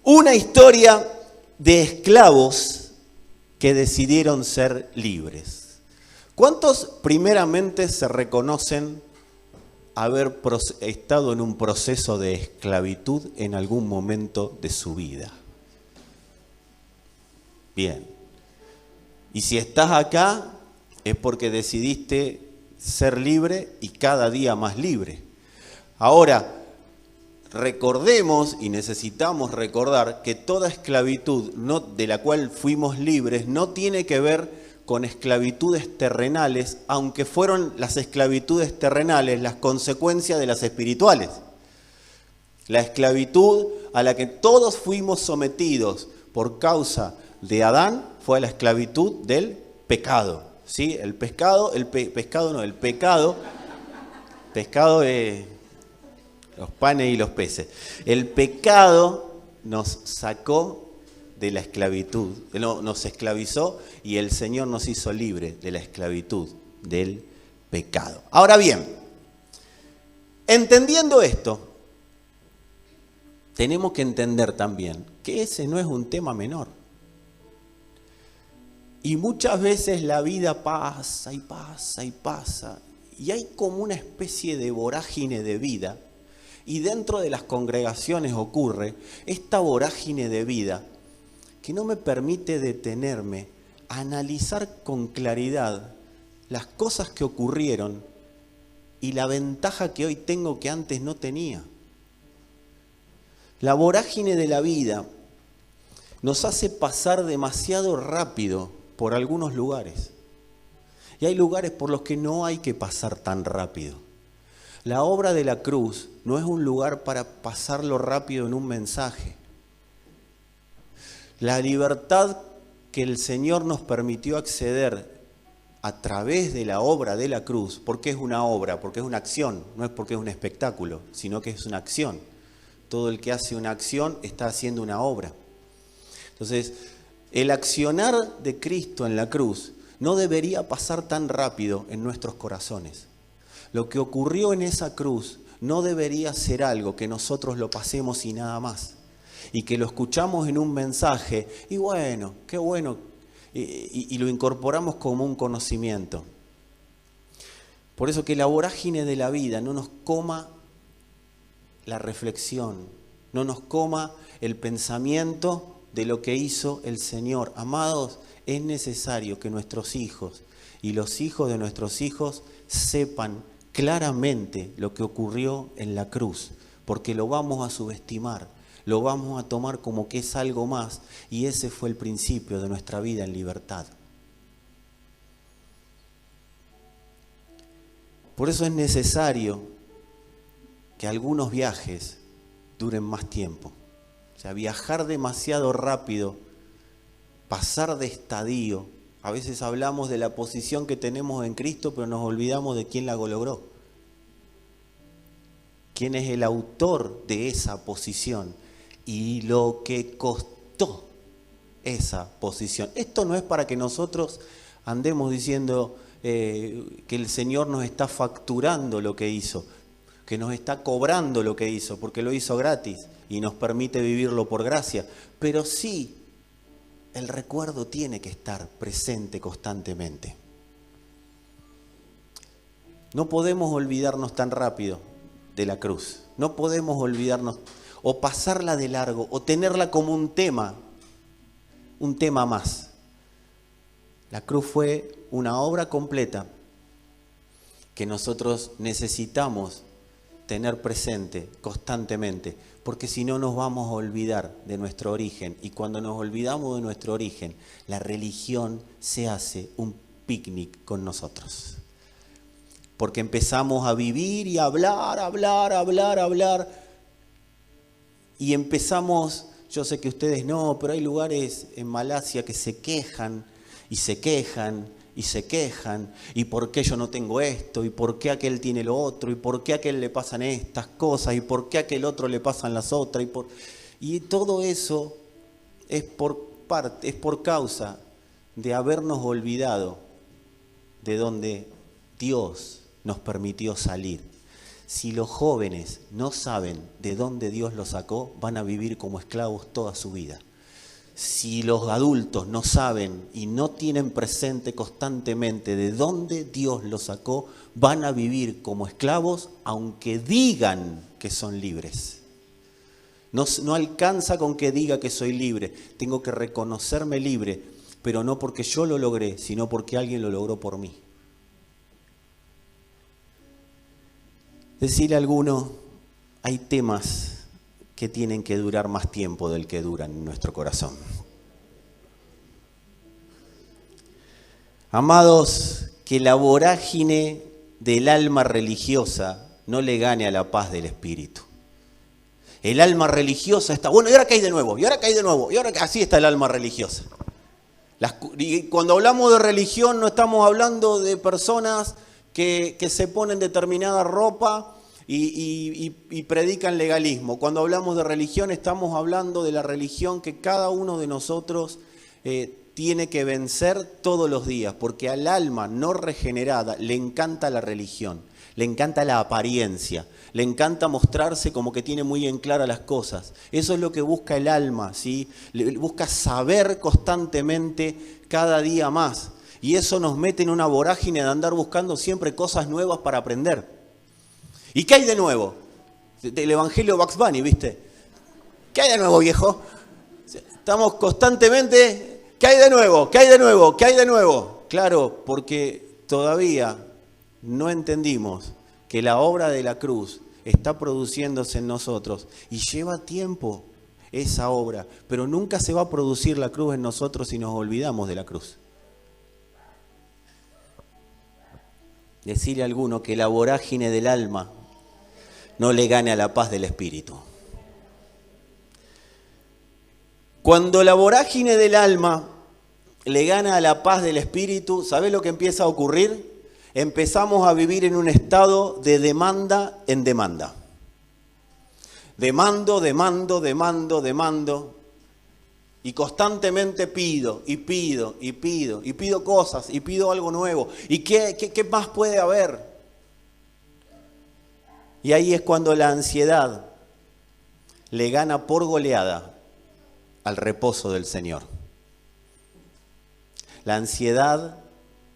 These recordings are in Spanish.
Una historia de esclavos que decidieron ser libres. ¿Cuántos primeramente se reconocen haber estado en un proceso de esclavitud en algún momento de su vida? Bien. Y si estás acá es porque decidiste ser libre y cada día más libre. Ahora, recordemos y necesitamos recordar que toda esclavitud de la cual fuimos libres no tiene que ver con esclavitudes terrenales, aunque fueron las esclavitudes terrenales las consecuencias de las espirituales. La esclavitud a la que todos fuimos sometidos por causa de Adán fue la esclavitud del pecado. ¿Sí? El pecado, los panes y los peces. El pecado nos sacó de la esclavitud, nos esclavizó y el Señor nos hizo libre de la esclavitud del pecado. Ahora bien, entendiendo esto, tenemos que entender también que ese no es un tema menor. Y muchas veces la vida pasa y pasa y pasa, y hay como una especie de vorágine de vida. Y dentro de las congregaciones ocurre esta vorágine de vida que no me permite detenerme a analizar con claridad las cosas que ocurrieron y la ventaja que hoy tengo que antes no tenía. La vorágine de la vida nos hace pasar demasiado rápido por algunos lugares. Y hay lugares por los que no hay que pasar tan rápido. La obra de la cruz no es un lugar para pasarlo rápido en un mensaje. La libertad que el Señor nos permitió acceder a través de la obra de la cruz, porque es una obra, porque es una acción, no es porque es un espectáculo, sino que es una acción. Todo el que hace una acción está haciendo una obra. Entonces, el accionar de Cristo en la cruz no debería pasar tan rápido en nuestros corazones. Lo que ocurrió en esa cruz no debería ser algo que nosotros lo pasemos y nada más. Y que lo escuchamos en un mensaje y bueno, qué bueno, y lo incorporamos como un conocimiento. Por eso que la vorágine de la vida no nos coma la reflexión, no nos coma el pensamiento de lo que hizo el Señor. Amados, es necesario que nuestros hijos y los hijos de nuestros hijos sepan claramente lo que ocurrió en la cruz, porque lo vamos a subestimar, lo vamos a tomar como que es algo más, y ese fue el principio de nuestra vida en libertad. Por eso es necesario que algunos viajes duren más tiempo. O sea, viajar demasiado rápido, pasar de estadio. A veces hablamos de la posición que tenemos en Cristo, pero nos olvidamos de quién la logró. Quién es el autor de esa posición y lo que costó esa posición. Esto no es para que nosotros andemos diciendo que el Señor nos está facturando lo que hizo, que nos está cobrando lo que hizo, porque lo hizo gratis y nos permite vivirlo por gracia. Pero sí, el recuerdo tiene que estar presente constantemente. No podemos olvidarnos tan rápido de la cruz. No podemos olvidarnos o pasarla de largo o tenerla como un tema más. La cruz fue una obra completa que nosotros necesitamos tener presente constantemente, porque si no nos vamos a olvidar de nuestro origen, y cuando nos olvidamos de nuestro origen, la religión se hace un picnic con nosotros. Porque empezamos a vivir y a hablar, y empezamos, yo sé que ustedes no, pero hay lugares en Malasia que se quejan, y por qué yo no tengo esto, y por qué aquel tiene lo otro, y por qué a aquel le pasan estas cosas, y por qué a aquel otro le pasan las otras, y todo eso es por causa de habernos olvidado de donde Dios nos permitió salir. Si los jóvenes no saben de dónde Dios los sacó, van a vivir como esclavos toda su vida. Si los adultos no saben y no tienen presente constantemente de dónde Dios los sacó, van a vivir como esclavos aunque digan que son libres. No alcanza con que diga que soy libre, tengo que reconocerme libre, pero no porque yo lo logré, sino porque alguien lo logró por mí. Decirle a alguno, hay temas que tienen que durar más tiempo del que duran en nuestro corazón. Amados, que la vorágine del alma religiosa no le gane a la paz del espíritu. El alma religiosa está, bueno, y ahora caí de nuevo, y ahora caí de nuevo, y ahora así está el alma religiosa. Y cuando hablamos de religión no estamos hablando de personas que se ponen determinada ropa y predican legalismo. Cuando hablamos de religión estamos hablando de la religión que cada uno de nosotros tiene que vencer todos los días, porque al alma no regenerada le encanta la religión, le encanta la apariencia, le encanta mostrarse como que tiene muy en claras las cosas. Eso es lo que busca el alma, ¿sí? Busca saber constantemente cada día más. Y eso nos mete en una vorágine de andar buscando siempre cosas nuevas para aprender. ¿Y qué hay de nuevo? Del Evangelio Bugs Bunny, ¿viste? ¿Qué hay de nuevo, viejo? Estamos constantemente, ¿qué hay de nuevo? ¿Qué hay de nuevo? ¿Qué hay de nuevo? Claro, porque todavía no entendimos que la obra de la cruz está produciéndose en nosotros y lleva tiempo esa obra, pero nunca se va a producir la cruz en nosotros si nos olvidamos de la cruz. Decirle a alguno que la vorágine del alma no le gane a la paz del espíritu. Cuando la vorágine del alma le gana a la paz del espíritu, ¿sabés lo que empieza a ocurrir? Empezamos a vivir en un estado de demanda en demanda. Demando. Y constantemente pido cosas y pido algo nuevo. ¿Y qué más puede haber? Y ahí es cuando la ansiedad le gana por goleada al reposo del Señor. La ansiedad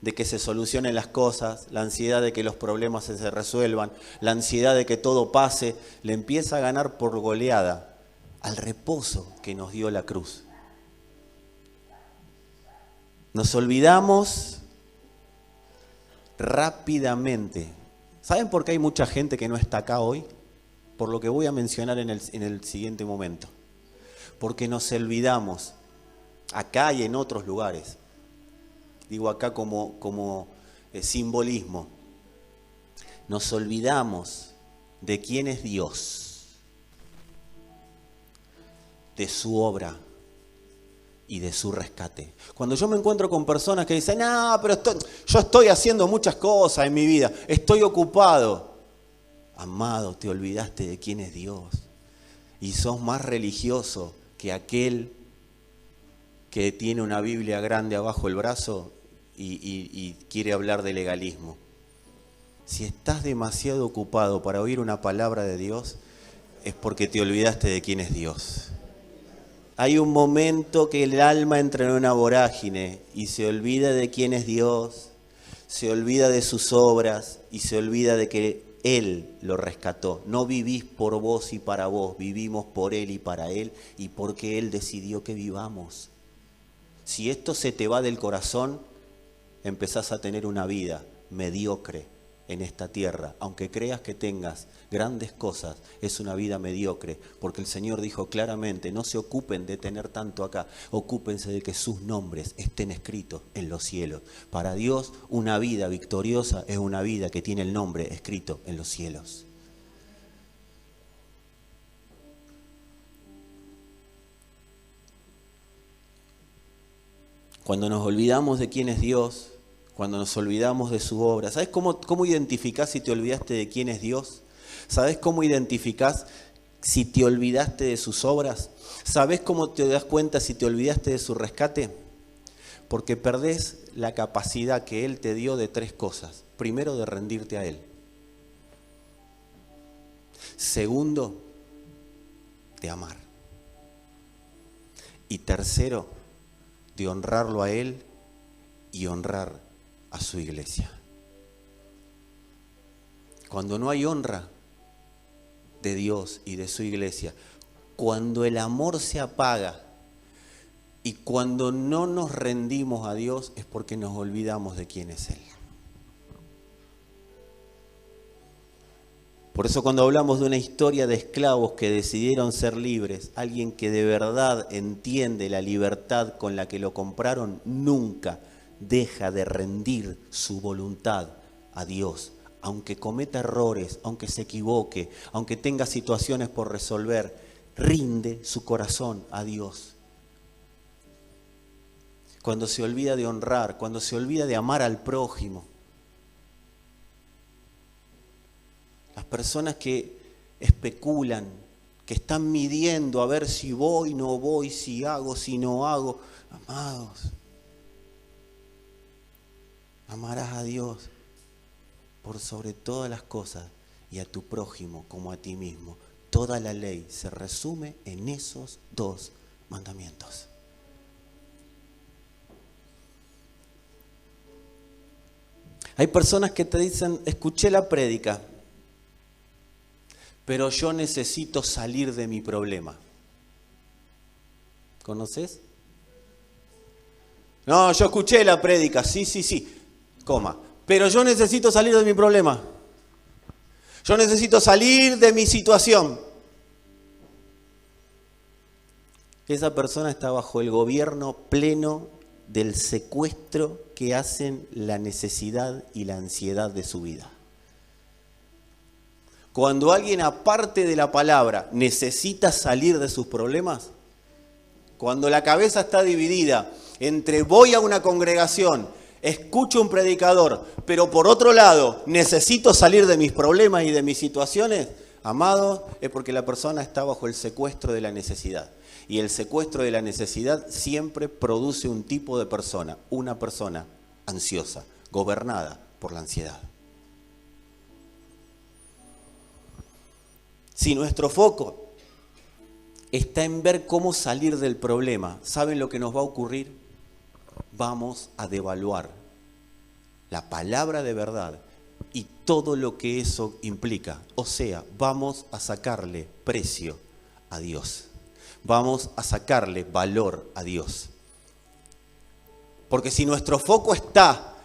de que se solucionen las cosas, la ansiedad de que los problemas se resuelvan, la ansiedad de que todo pase, le empieza a ganar por goleada al reposo que nos dio la cruz. Nos olvidamos rápidamente. ¿Saben por qué hay mucha gente que no está acá hoy? Por lo que voy a mencionar en el siguiente momento. Porque nos olvidamos, acá y en otros lugares. Digo acá como simbolismo. Nos olvidamos de quién es Dios, de su obra y de su rescate. Cuando yo me encuentro con personas que dicen, no, pero yo estoy haciendo muchas cosas en mi vida, estoy ocupado. Amado, te olvidaste de quién es Dios y sos más religioso que aquel que tiene una Biblia grande abajo el brazo y quiere hablar de legalismo. Si estás demasiado ocupado para oír una palabra de Dios, es porque te olvidaste de quién es Dios. Hay un momento que el alma entra en una vorágine y se olvida de quién es Dios, se olvida de sus obras y se olvida de que Él lo rescató. No vivís por vos y para vos, vivimos por Él y para Él y porque Él decidió que vivamos. Si esto se te va del corazón, empezás a tener una vida mediocre en esta tierra. Aunque creas que tengas grandes cosas, es una vida mediocre, porque el Señor dijo claramente, no se ocupen de tener tanto acá, ocúpense de que sus nombres estén escritos en los cielos. Para Dios, una vida victoriosa es una vida que tiene el nombre escrito en los cielos. Cuando nos olvidamos de quién es Dios, cuando nos olvidamos de su obra, ¿sabes cómo identificás si te olvidaste de quién es Dios? ¿Sabes cómo identificás si te olvidaste de sus obras? ¿Sabes cómo te das cuenta si te olvidaste de su rescate? Porque perdés la capacidad que Él te dio de tres cosas. Primero, de rendirte a Él. Segundo, de amar. Y tercero, de honrarlo a Él y honrar a su iglesia. Cuando no hay honra de Dios y de su iglesia, cuando el amor se apaga y cuando no nos rendimos a Dios, es porque nos olvidamos de quién es Él. Por eso cuando hablamos de una historia de esclavos que decidieron ser libres, alguien que de verdad entiende la libertad con la que lo compraron, nunca deja de rendir su voluntad a Dios. Aunque cometa errores, aunque se equivoque, aunque tenga situaciones por resolver, rinde su corazón a Dios. Cuando se olvida de honrar, cuando se olvida de amar al prójimo. Las personas que especulan, que están midiendo a ver si voy, no voy, si hago, si no hago. Amados, amarás a Dios por sobre todas las cosas y a tu prójimo como a ti mismo. Toda la ley se resume en esos dos mandamientos. Hay personas que te dicen, escuché la prédica, pero yo necesito salir de mi problema. ¿Conoces? No, yo escuché la prédica, sí, coma. Pero yo necesito salir de mi problema. Yo necesito salir de mi situación. Esa persona está bajo el gobierno pleno del secuestro que hacen la necesidad y la ansiedad de su vida. Cuando alguien, aparte de la palabra, necesita salir de sus problemas, cuando la cabeza está dividida entre voy a una congregación, escucho un predicador, pero por otro lado necesito salir de mis problemas y de mis situaciones, amados, es porque la persona está bajo el secuestro de la necesidad. Y el secuestro de la necesidad siempre produce un tipo de persona, una persona ansiosa, gobernada por la ansiedad. Si nuestro foco está en ver cómo salir del problema, ¿saben lo que nos va a ocurrir? Vamos a devaluar la palabra de verdad y todo lo que eso implica. O sea, vamos a sacarle precio a Dios. Vamos a sacarle valor a Dios. Porque si nuestro foco está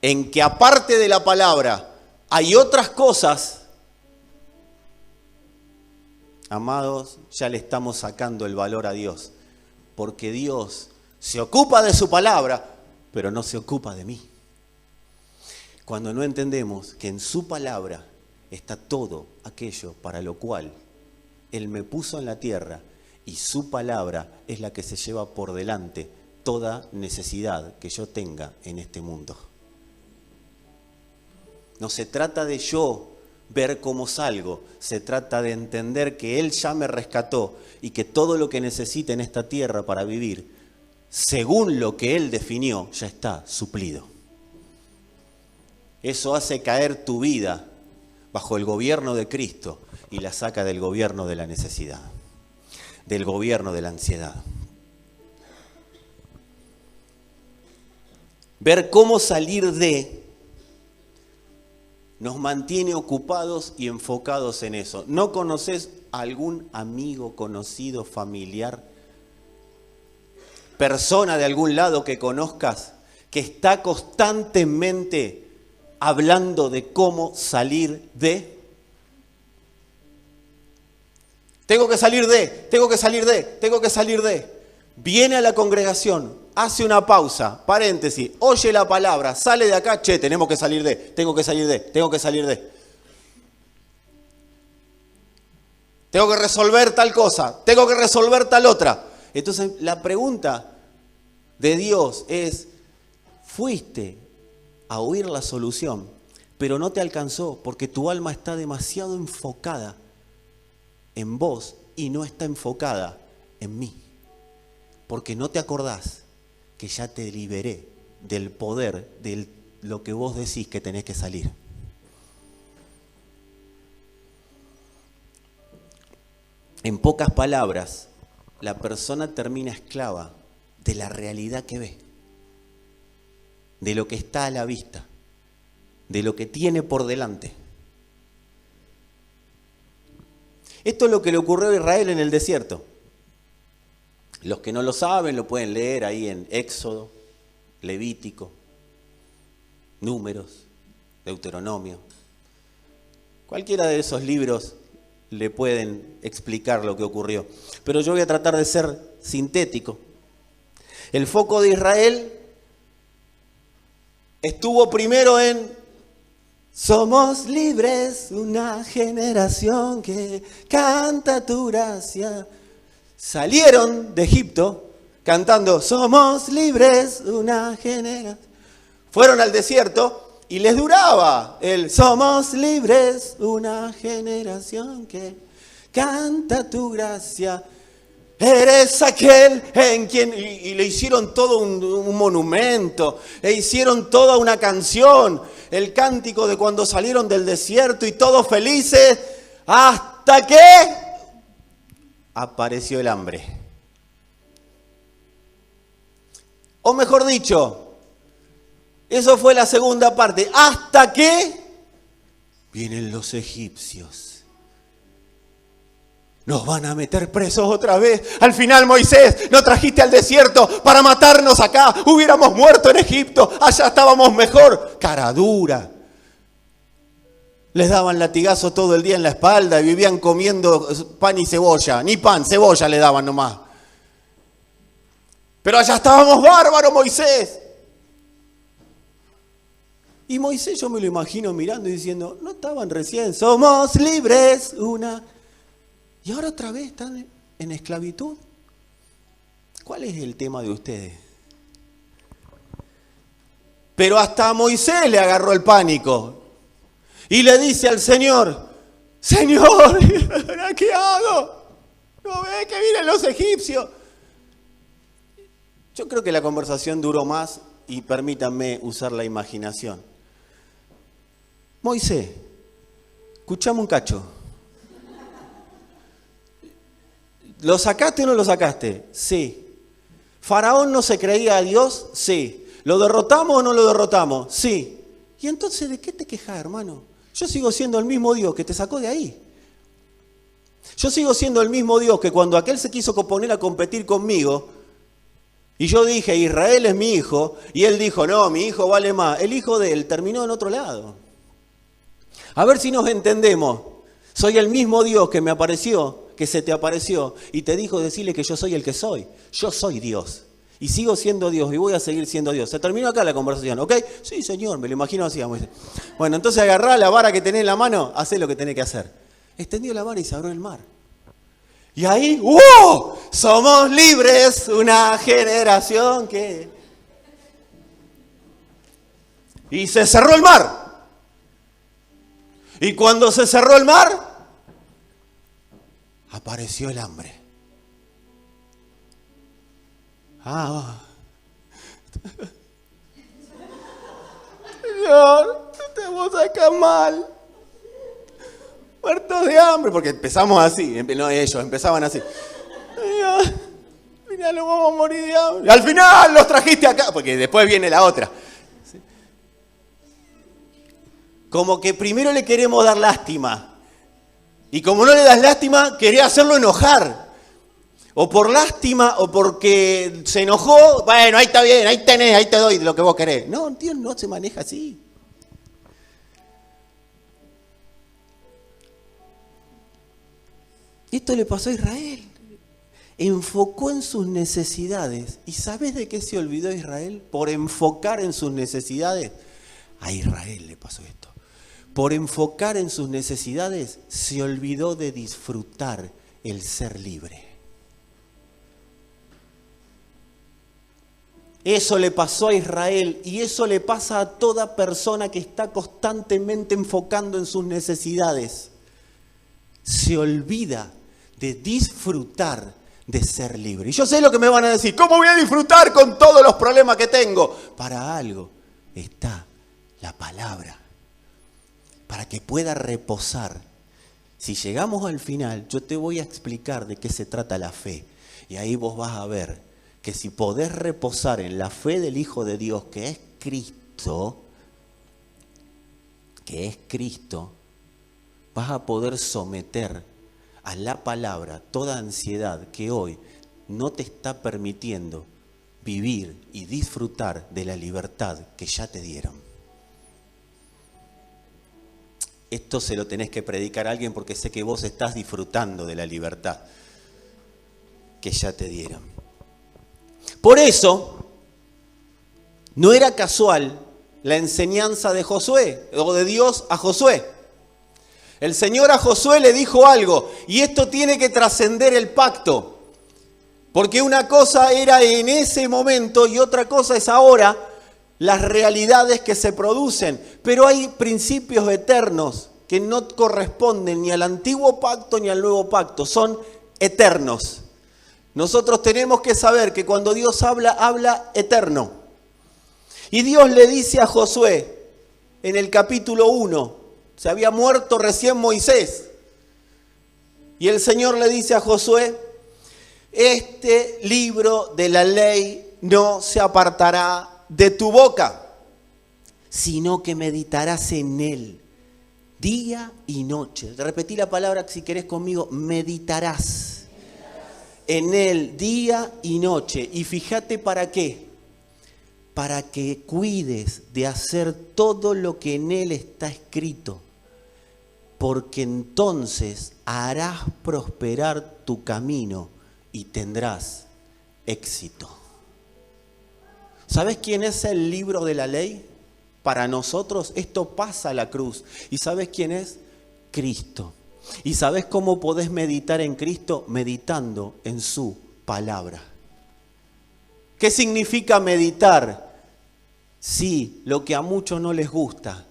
en que aparte de la palabra hay otras cosas, amados, ya le estamos sacando el valor a Dios. Porque Dios se ocupa de su palabra, pero no se ocupa de mí. Cuando no entendemos que en su palabra está todo aquello para lo cual Él me puso en la tierra y su palabra es la que se lleva por delante toda necesidad que yo tenga en este mundo. No se trata de yo ver cómo salgo, se trata de entender que Él ya me rescató y que todo lo que necesite en esta tierra para vivir, según lo que Él definió, ya está suplido. Eso hace caer tu vida bajo el gobierno de Cristo y la saca del gobierno de la necesidad, del gobierno de la ansiedad. Ver cómo salir de nos mantiene ocupados y enfocados en eso. ¿No conoces algún amigo, conocido, familiar, persona de algún lado que conozcas que está constantemente hablando de cómo salir de? Tengo que salir de. Viene a la congregación, hace una pausa, paréntesis, oye la palabra, sale de acá, tenemos que salir de, tengo que salir de. Tengo que resolver tal cosa, tengo que resolver tal otra. Entonces la pregunta de Dios es, fuiste a oír la solución, pero no te alcanzó porque tu alma está demasiado enfocada en vos y no está enfocada en mí. Porque no te acordás que ya te liberé del poder de lo que vos decís que tenés que salir. En pocas palabras, la persona termina esclava de la realidad que ve, de lo que está a la vista, de lo que tiene por delante. Esto es lo que le ocurrió a Israel en el desierto. Los que no lo saben lo pueden leer ahí en Éxodo, Levítico, Números, Deuteronomio. Cualquiera de esos libros le pueden explicar lo que ocurrió. Pero yo voy a tratar de ser sintético. El foco de Israel estuvo primero en: somos libres, una generación que canta tu gracia. Salieron de Egipto cantando: somos libres, una generación. Fueron al desierto y les duraba el: somos libres, una generación que canta tu gracia. Eres aquel en quien... Y le hicieron todo un monumento, e hicieron toda una canción, el cántico de cuando salieron del desierto y todos felices, hasta que apareció el hambre. O mejor dicho, eso fue la segunda parte, hasta que vienen los egipcios. Nos van a meter presos otra vez. Al final, Moisés, nos trajiste al desierto para matarnos acá. Hubiéramos muerto en Egipto, allá estábamos mejor. Cara dura. Les daban latigazo todo el día en la espalda y vivían comiendo pan y cebolla. Ni pan, cebolla le daban nomás. Pero allá estábamos bárbaros, Moisés. Y Moisés, yo me lo imagino mirando y diciendo: no estaban recién, somos libres, una... Y ahora otra vez están en esclavitud. ¿Cuál es el tema de ustedes? Pero hasta a Moisés le agarró el pánico. Y le dice al Señor: Señor, ¿qué hago? ¿No ves que vienen los egipcios? Yo creo que la conversación duró más y permítanme usar la imaginación. Moisés, escuchame un cacho. ¿Lo sacaste o no lo sacaste? Sí. ¿Faraón no se creía a Dios? Sí. ¿Lo derrotamos o no lo derrotamos? Sí. ¿Y entonces de qué te quejas, hermano? Yo sigo siendo el mismo Dios que te sacó de ahí. Yo sigo siendo el mismo Dios que cuando aquel se quiso poner a competir conmigo, y yo dije: Israel es mi hijo, y él dijo: no, mi hijo vale más. El hijo de él terminó en otro lado. A ver si nos entendemos. Soy el mismo Dios que me apareció, que se te apareció y te dijo decirle que yo soy el que soy. Yo soy Dios. Y sigo siendo Dios y voy a seguir siendo Dios. Se terminó acá la conversación, ¿ok? Sí, Señor, me lo imagino así. Bueno, entonces agarrá la vara que tenés en la mano, hacé lo que tenés que hacer. Extendió la vara y se abrió el mar. Y ahí, ¡wow! Somos libres, una generación que... Y se cerró el mar. Y cuando se cerró el mar, apareció el hambre. Señor, estamos acá mal. Muertos de hambre. Porque empezamos así. No, ellos empezaban así. Mira, nos vamos a morir de hambre. Y al final los trajiste acá. Porque después viene la otra. Como que primero le queremos dar lástima. Y como no le das lástima, quería hacerlo enojar. O por lástima, o porque se enojó. Bueno, ahí está bien, ahí tenés, ahí te doy lo que vos querés. No, Dios no se maneja así. Esto le pasó a Israel. Enfocó en sus necesidades. ¿Y sabes de qué se olvidó Israel? Por enfocar en sus necesidades. A Israel le pasó esto. Por enfocar en sus necesidades, se olvidó de disfrutar el ser libre. Eso le pasó a Israel y eso le pasa a toda persona que está constantemente enfocando en sus necesidades. Se olvida de disfrutar de ser libre. Y yo sé lo que me van a decir: ¿cómo voy a disfrutar con todos los problemas que tengo? Para algo está la palabra, para que pueda reposar Si llegamos al final, yo te voy a explicar de qué se trata la fe. Y ahí vos vas a ver que si podés reposar en la fe del Hijo de Dios, que es Cristo, vas a poder someter a la palabra toda ansiedad que hoy no te está permitiendo vivir y disfrutar de la libertad que ya te dieron. Esto se lo tenés que predicar a alguien porque sé que vos estás disfrutando de la libertad que ya te dieron. Por eso, no era casual la enseñanza de Josué, o de Dios a Josué. El Señor a Josué le dijo algo, y esto tiene que trascender el pacto. Porque una cosa era en ese momento y otra cosa es ahora las realidades que se producen. Pero hay principios eternos que no corresponden ni al antiguo pacto ni al nuevo pacto, son eternos. Nosotros tenemos que saber que cuando Dios habla, habla eterno. Y Dios le dice a Josué en el capítulo 1, se había muerto recién Moisés, y el Señor le dice a Josué, este libro de la ley no se apartará de tu boca, sino que meditarás en él día y noche. Repetí la palabra si querés conmigo, meditarás en él día y noche. Y fíjate para qué. Para que cuides de hacer todo lo que en él está escrito, porque entonces harás prosperar tu camino y tendrás éxito. ¿Sabes quién es el libro de la ley? Para nosotros esto pasa a la cruz. ¿Y sabes quién es? Cristo. ¿Y sabes cómo podés meditar en Cristo? Meditando en su palabra. ¿Qué significa meditar? Sí, lo que a muchos no les gusta,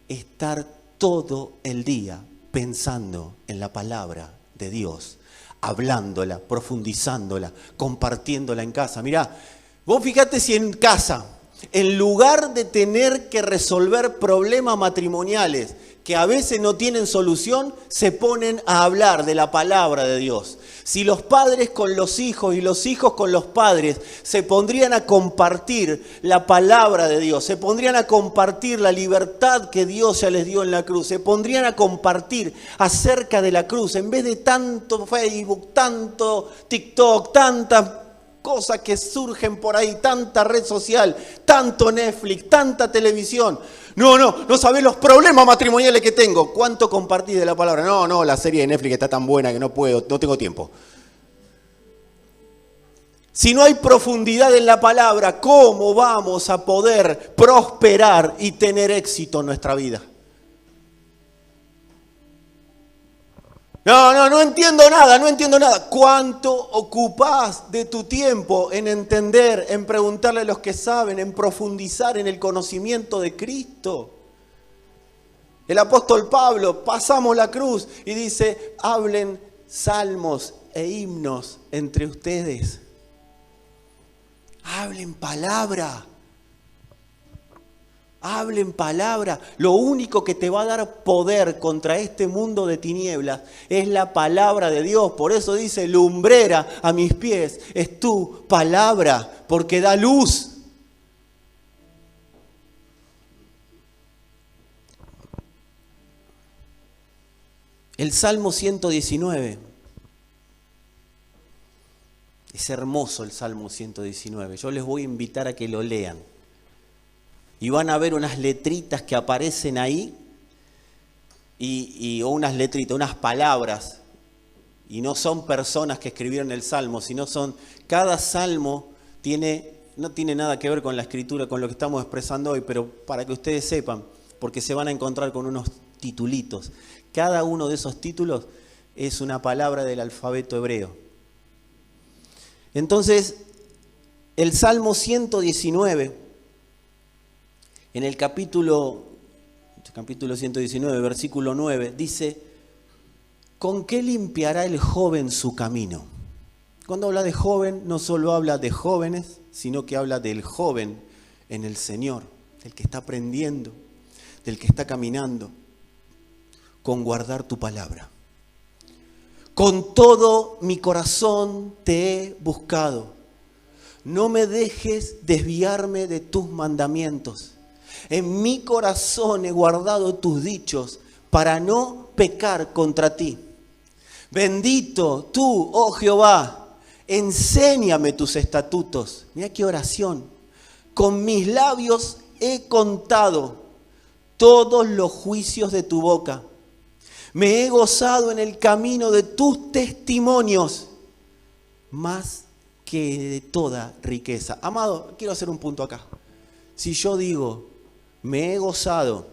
estar todo el día pensando en la palabra de Dios, hablándola, profundizándola, compartiéndola en casa. Mirá, vos fíjate si en casa, en lugar de tener que resolver problemas matrimoniales que a veces no tienen solución, se ponen a hablar de la palabra de Dios. Si los padres con los hijos y los hijos con los padres se pondrían a compartir la palabra de Dios, se pondrían a compartir la libertad que Dios ya les dio en la cruz, se pondrían a compartir acerca de la cruz, en vez de tanto Facebook, tanto TikTok, tantas cosas que surgen por ahí, tanta red social, tanto Netflix, tanta televisión. No sabés los problemas matrimoniales que tengo. ¿Cuánto compartís de la palabra? No, la serie de Netflix está tan buena que no puedo, no tengo tiempo. Si no hay profundidad en la palabra, ¿cómo vamos a poder prosperar y tener éxito en nuestra vida? No entiendo nada. ¿Cuánto ocupás de tu tiempo en entender, en preguntarle a los que saben, en profundizar en el conocimiento de Cristo? El apóstol Pablo, pasamos la cruz y dice, hablen salmos e himnos entre ustedes. Hablen palabra. Hablen palabra. Lo único que te va a dar poder contra este mundo de tinieblas es la palabra de Dios. Por eso dice, lumbrera a mis pies es tu palabra, porque da luz. El Salmo 119. Es hermoso el Salmo 119. Yo les voy a invitar a que lo lean. Y van a ver unas letritas que aparecen ahí, o unas letritas, unas palabras, y no son personas que escribieron el Salmo, sino cada Salmo no tiene nada que ver con la escritura, con lo que estamos expresando hoy, pero para que ustedes sepan, porque se van a encontrar con unos titulitos. Cada uno de esos títulos es una palabra del alfabeto hebreo. Entonces, el Salmo 119... En el capítulo 119, versículo 9, dice, ¿con qué limpiará el joven su camino? Cuando habla de joven, no solo habla de jóvenes, sino que habla del joven en el Señor, del que está aprendiendo, del que está caminando, con guardar tu palabra. Con todo mi corazón te he buscado. No me dejes desviarme de tus mandamientos. En mi corazón he guardado tus dichos para no pecar contra ti. Bendito tú, oh Jehová, enséñame tus estatutos. Mira qué oración. Con mis labios he contado todos los juicios de tu boca. Me he gozado en el camino de tus testimonios más que de toda riqueza. Amado, quiero hacer un punto acá. Si yo digo, me he gozado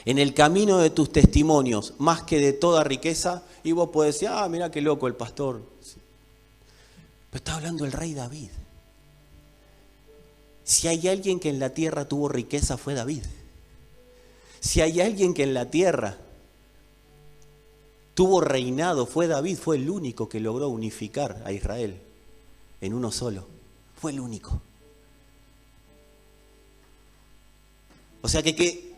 en el camino de tus testimonios más que de toda riqueza, y vos podés decir, mira qué loco el pastor. Pero está hablando el rey David. Si hay alguien que en la tierra tuvo riqueza fue David. Si hay alguien que en la tierra tuvo reinado fue David, fue el único que logró unificar a Israel en uno solo. Fue el único. O sea que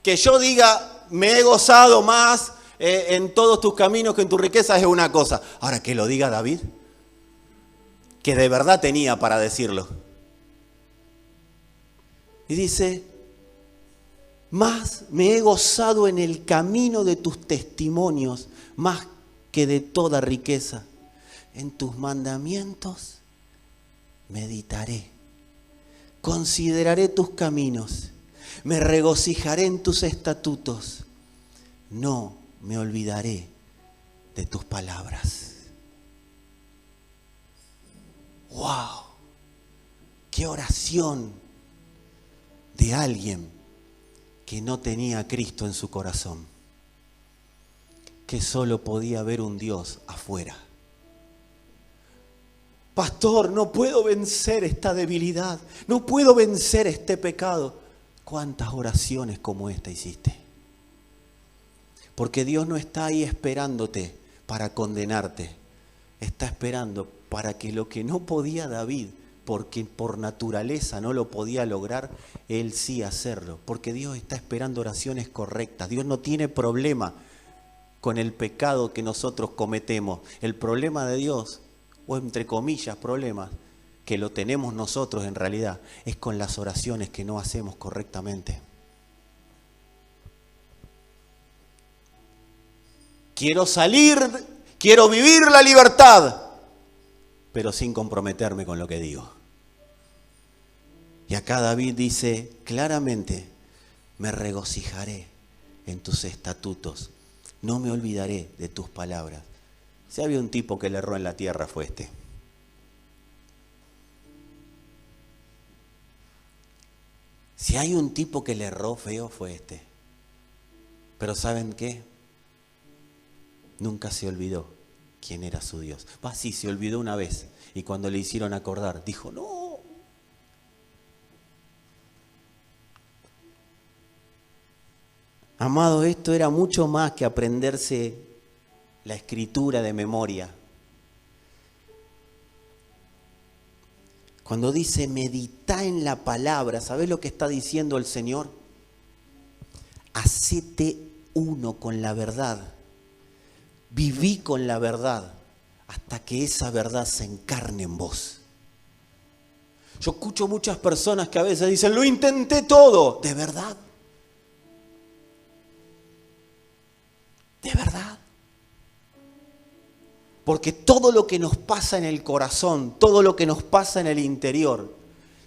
yo diga, me he gozado más en todos tus caminos que en tu riqueza es una cosa. Ahora que lo diga David, que de verdad tenía para decirlo. Y dice, más me he gozado en el camino de tus testimonios, más que de toda riqueza. En tus mandamientos meditaré, consideraré tus caminos, me regocijaré en tus estatutos, no me olvidaré de tus palabras. ¡Wow! ¡Qué oración de alguien que no tenía a Cristo en su corazón! Que solo podía ver un Dios afuera. Pastor, no puedo vencer esta debilidad, no puedo vencer este pecado. ¿Cuántas oraciones como esta hiciste? Porque Dios no está ahí esperándote para condenarte. Está esperando para que lo que no podía David, porque por naturaleza no lo podía lograr, él sí hacerlo. Porque Dios está esperando oraciones correctas. Dios no tiene problema con el pecado que nosotros cometemos. El problema de Dios, o entre comillas problemas, que lo tenemos nosotros en realidad, es con las oraciones que no hacemos correctamente. Quiero salir, quiero vivir la libertad, pero sin comprometerme con lo que digo. Y acá David dice claramente, me regocijaré en tus estatutos, no me olvidaré de tus palabras. Si había un tipo que le erró en la tierra fue este. Si hay un tipo que le erró feo fue este. Pero ¿saben qué? Nunca se olvidó quién era su Dios. Sí, se olvidó una vez. Y cuando le hicieron acordar, dijo, no. Amado, esto era mucho más que aprenderse la escritura de memoria. Cuando dice medita en la palabra, ¿sabés lo que está diciendo el Señor? Hacete uno con la verdad. Viví con la verdad hasta que esa verdad se encarne en vos. Yo escucho muchas personas que a veces dicen, lo intenté todo. ¿De verdad? ¿De verdad? Porque todo lo que nos pasa en el corazón, todo lo que nos pasa en el interior,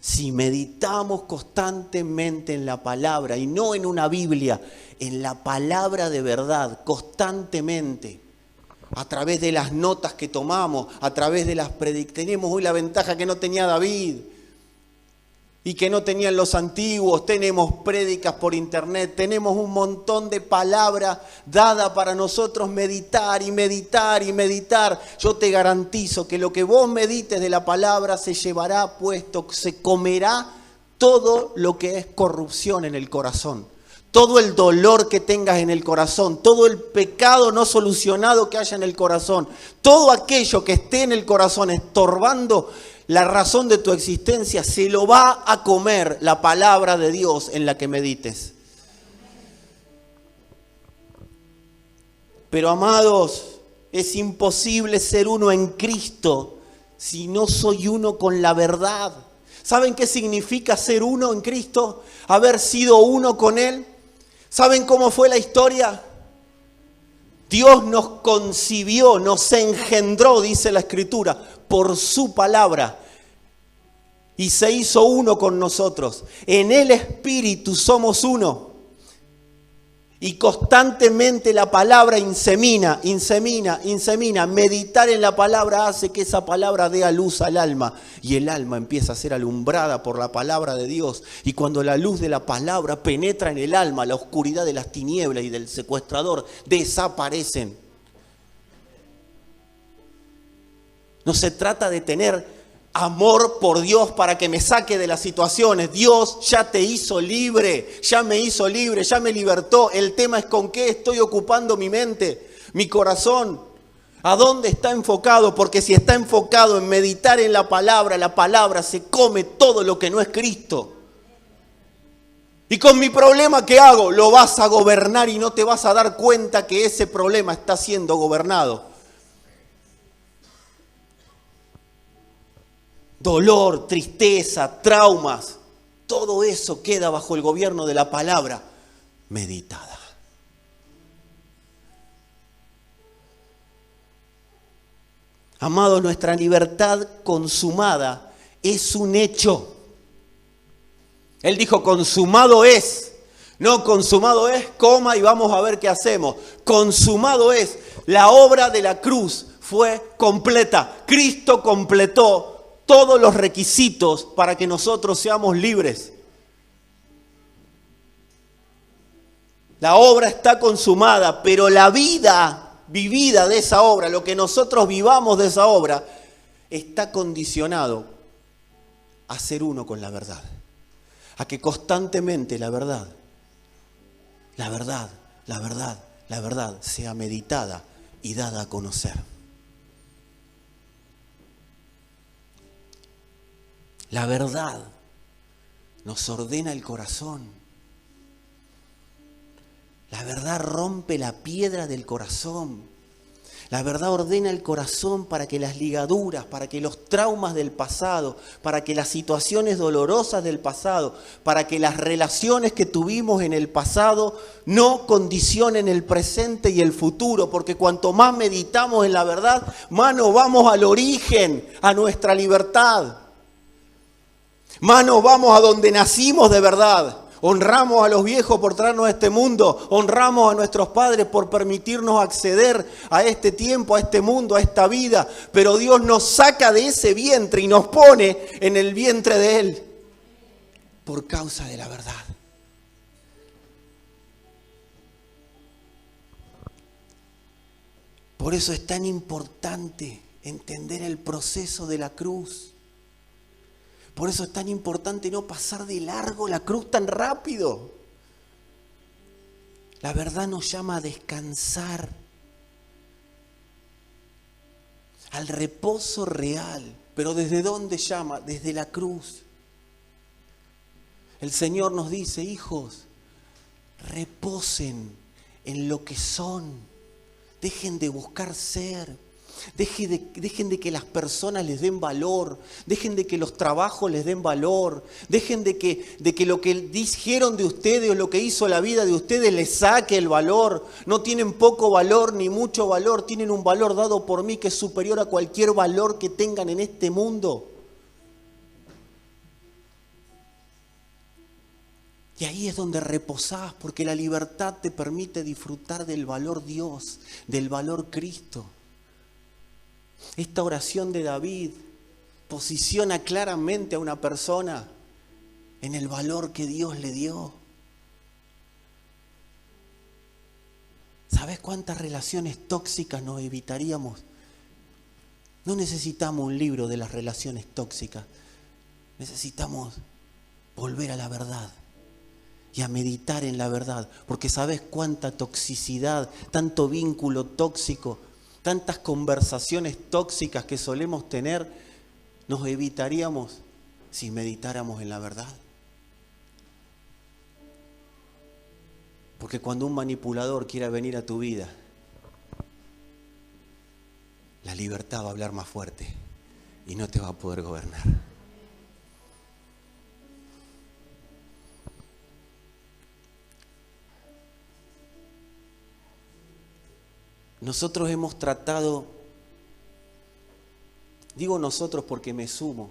si meditamos constantemente en la palabra y no en una Biblia, en la palabra de verdad, constantemente, a través de las notas que tomamos, a través de las predicciones, tenemos hoy la ventaja que no tenía David y que no tenían los antiguos, tenemos prédicas por internet, tenemos un montón de palabra dada para nosotros meditar y meditar y meditar. Yo te garantizo que lo que vos medites de la palabra se llevará puesto, se comerá todo lo que es corrupción en el corazón. Todo el dolor que tengas en el corazón, todo el pecado no solucionado que haya en el corazón, todo aquello que esté en el corazón estorbando la razón de tu existencia, se lo va a comer la palabra de Dios en la que medites. Pero amados, Es imposible ser uno en Cristo si no soy uno con la verdad. ¿Saben qué significa ser uno en Cristo? Haber sido uno con Él. ¿Saben cómo fue la historia? Dios nos concibió, nos engendró, dice la Escritura, por su palabra. Y se hizo uno con nosotros. En el Espíritu somos uno. Y constantemente la palabra insemina. Meditar en la palabra hace que esa palabra dé a luz al alma. Y el alma empieza a ser alumbrada por la palabra de Dios. Y cuando la luz de la palabra penetra en el alma, la oscuridad de las tinieblas y del secuestrador desaparecen. No se trata de tener amor por Dios para que me saque de las situaciones. Dios ya te hizo libre, ya me hizo libre, ya me libertó. El tema es con qué estoy ocupando mi mente, mi corazón. ¿A dónde está enfocado? Porque si está enfocado en meditar en la palabra se come todo lo que no es Cristo. Y con mi problema, ¿qué hago? Lo vas a gobernar y no te vas a dar cuenta que ese problema está siendo gobernado. Dolor, tristeza, traumas, todo eso queda bajo el gobierno de la palabra meditada. Amados, nuestra libertad consumada es un hecho. Él dijo, consumado es. No, consumado es, coma y vamos a ver qué hacemos. Consumado es. La obra de la cruz fue completa. Cristo completó todos los requisitos para que nosotros seamos libres. La obra está consumada, pero la vida vivida de esa obra, lo que nosotros vivamos de esa obra, está condicionado a ser uno con la verdad. A que constantemente la verdad sea meditada y dada a conocer. La verdad nos ordena el corazón. La verdad rompe la piedra del corazón. La verdad ordena el corazón para que las ligaduras, para que los traumas del pasado, para que las situaciones dolorosas del pasado, para que las relaciones que tuvimos en el pasado no condicionen el presente y el futuro. Porque cuanto más meditamos en la verdad, más nos vamos al origen, a nuestra libertad. Más nos vamos a donde nacimos de verdad. Honramos a los viejos por traernos a este mundo. Honramos a nuestros padres por permitirnos acceder a este tiempo, a este mundo, a esta vida. Pero Dios nos saca de ese vientre y nos pone en el vientre de Él por causa de la verdad. Por eso es tan importante entender el proceso de la cruz. Por eso es tan importante no pasar de largo la cruz tan rápido. La verdad nos llama a descansar, al reposo real. Pero ¿desde dónde llama? Desde la cruz. El Señor nos dice, hijos, reposen en lo que son. Dejen de buscar ser. Dejen de que las personas les den valor, dejen de que los trabajos les den valor, dejen de que lo que dijeron de ustedes o lo que hizo la vida de ustedes les saque el valor. No tienen poco valor ni mucho valor, tienen un valor dado por mí que es superior a cualquier valor que tengan en este mundo. Y ahí es donde reposás, porque la libertad te permite disfrutar del valor Dios, del valor Cristo. Esta oración de David posiciona claramente a una persona en el valor que Dios le dio. ¿Sabes cuántas relaciones tóxicas nos evitaríamos? No necesitamos un libro de las relaciones tóxicas. Necesitamos volver a la verdad y a meditar en la verdad. Porque ¿sabes cuánta toxicidad, tanto vínculo tóxico, tantas conversaciones tóxicas que solemos tener, nos evitaríamos si meditáramos en la verdad? Porque cuando un manipulador quiera venir a tu vida, la libertad va a hablar más fuerte y no te va a poder gobernar. Nosotros hemos tratado, digo nosotros porque me sumo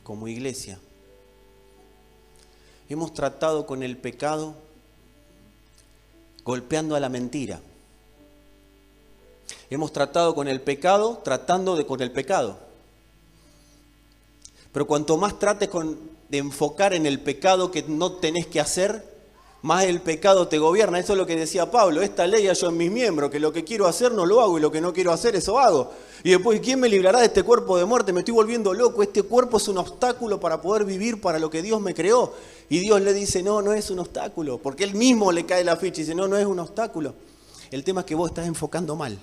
como iglesia, hemos tratado con el pecado golpeando a la mentira. Hemos tratado con el pecado con el pecado. Pero cuanto más trates de enfocar en el pecado que no tenés que hacer, más el pecado te gobierna. Eso es lo que decía Pablo: esta ley hallo en mis miembros, que lo que quiero hacer no lo hago y lo que no quiero hacer eso hago. Y después, ¿quién me librará de este cuerpo de muerte? Me estoy volviendo loco, este cuerpo es un obstáculo para poder vivir para lo que Dios me creó. Y Dios le dice: no, no es un obstáculo, porque Él mismo le cae la ficha y dice: no, no es un obstáculo. El tema es que vos estás enfocando mal.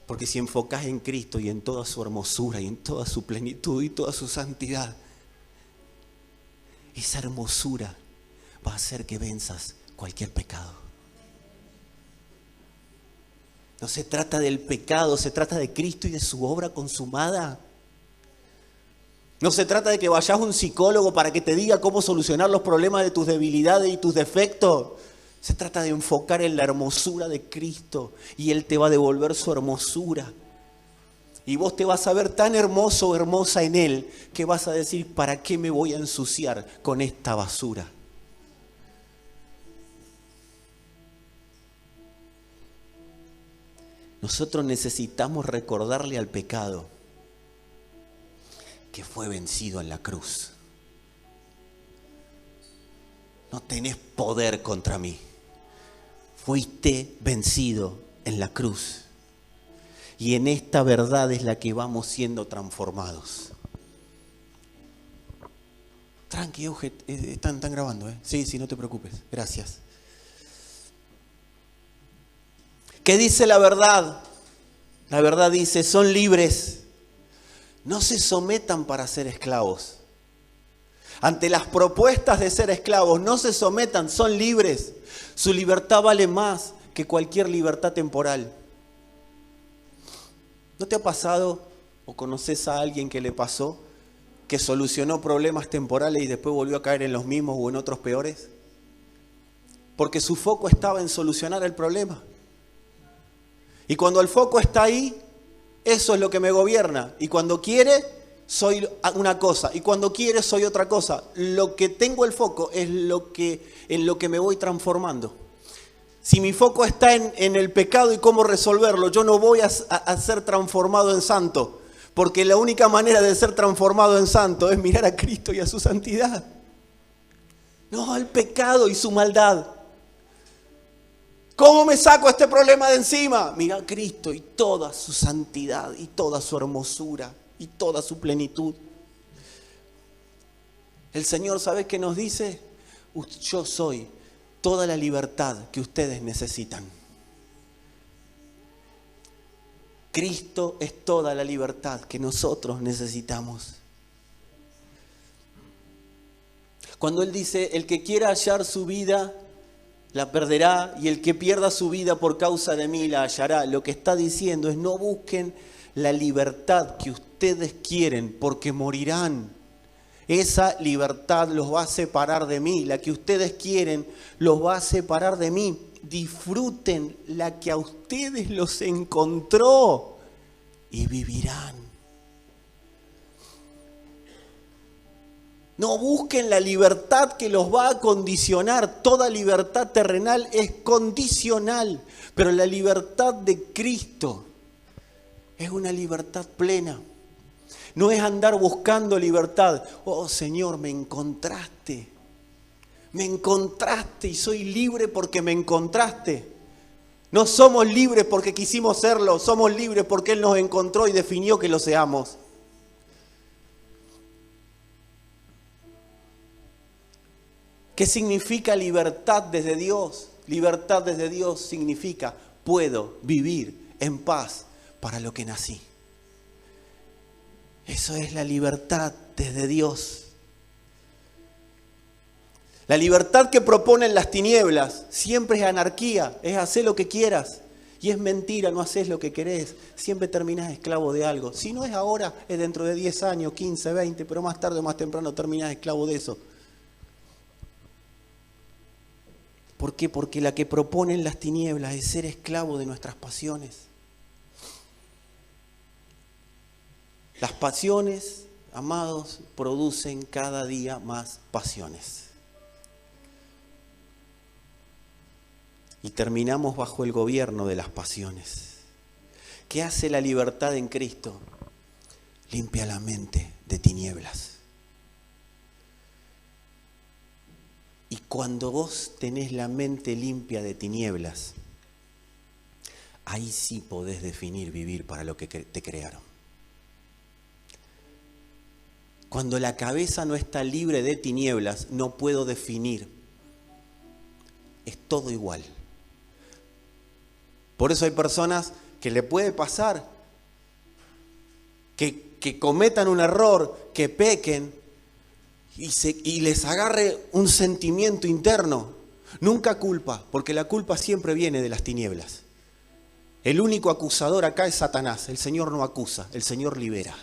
Porque si enfocás en Cristo y en toda su hermosura y en toda su plenitud y toda su santidad, esa hermosura va a hacer que venzas cualquier pecado. No se trata del pecado, se trata de Cristo y de su obra consumada. No se trata de que vayas a un psicólogo para que te diga cómo solucionar los problemas de tus debilidades y tus defectos. Se trata de enfocar en la hermosura de Cristo y Él te va a devolver su hermosura. Y vos te vas a ver tan hermoso o hermosa en Él que vas a decir: ¿para qué me voy a ensuciar con esta basura? Nosotros necesitamos recordarle al pecado que fue vencido en la cruz. No tenés poder contra mí. Fuiste vencido en la cruz. Y en esta verdad es la que vamos siendo transformados. Tranqui, Euge, están grabando, ¿eh? Sí, no te preocupes. Gracias. ¿Qué dice la verdad? La verdad dice: son libres. No se sometan para ser esclavos. Ante las propuestas de ser esclavos, no se sometan, son libres. Su libertad vale más que cualquier libertad temporal. ¿No te ha pasado o conoces a alguien que le pasó, que solucionó problemas temporales y después volvió a caer en los mismos o en otros peores? Porque su foco estaba en solucionar el problema. Y cuando el foco está ahí, eso es lo que me gobierna. Y cuando quiere, soy una cosa. Y cuando quiere, soy otra cosa. Lo que tengo el foco es en lo que me voy transformando. Si mi foco está en el pecado y cómo resolverlo, yo no voy a ser transformado en santo. Porque la única manera de ser transformado en santo es mirar a Cristo y a su santidad. No al pecado y su maldad. ¿Cómo me saco este problema de encima? Mira a Cristo y toda su santidad y toda su hermosura y toda su plenitud. El Señor, ¿sabe qué nos dice? Yo soy toda la libertad que ustedes necesitan. Cristo es toda la libertad que nosotros necesitamos. Cuando Él dice: el que quiera hallar su vida, la perderá, y el que pierda su vida por causa de mí la hallará. Lo que está diciendo es: no busquen la libertad que ustedes quieren, porque morirán. Esa libertad los va a separar de mí. La que ustedes quieren los va a separar de mí. Disfruten la que a ustedes los encontró y vivirán. No busquen la libertad que los va a condicionar. Toda libertad terrenal es condicional, pero la libertad de Cristo es una libertad plena. No es andar buscando libertad. Oh Señor, me encontraste. Me encontraste y soy libre porque me encontraste. No somos libres porque quisimos serlo, somos libres porque Él nos encontró y definió que lo seamos. ¿Qué significa libertad desde Dios? Libertad desde Dios significa: puedo vivir en paz para lo que nací. Eso es la libertad desde Dios. La libertad que proponen las tinieblas siempre es anarquía, es hacer lo que quieras. Y es mentira, no haces lo que querés, siempre terminás esclavo de algo. Si no es ahora, es dentro de 10 años, 15, 20, pero más tarde o más temprano terminás esclavo de eso. ¿Por qué? Porque la que proponen las tinieblas es ser esclavo de nuestras pasiones. Las pasiones, amados, producen cada día más pasiones. Y terminamos bajo el gobierno de las pasiones. ¿Qué hace la libertad en Cristo? Limpia la mente de tinieblas. Y cuando vos tenés la mente limpia de tinieblas, ahí sí podés definir vivir para lo que te crearon. Cuando la cabeza no está libre de tinieblas, no puedo definir. Es todo igual. Por eso hay personas que le puede pasar que cometan un error, que pequen y les agarre un sentimiento interno. Nunca culpa, porque la culpa siempre viene de las tinieblas. El único acusador acá es Satanás. El Señor no acusa, el Señor libera.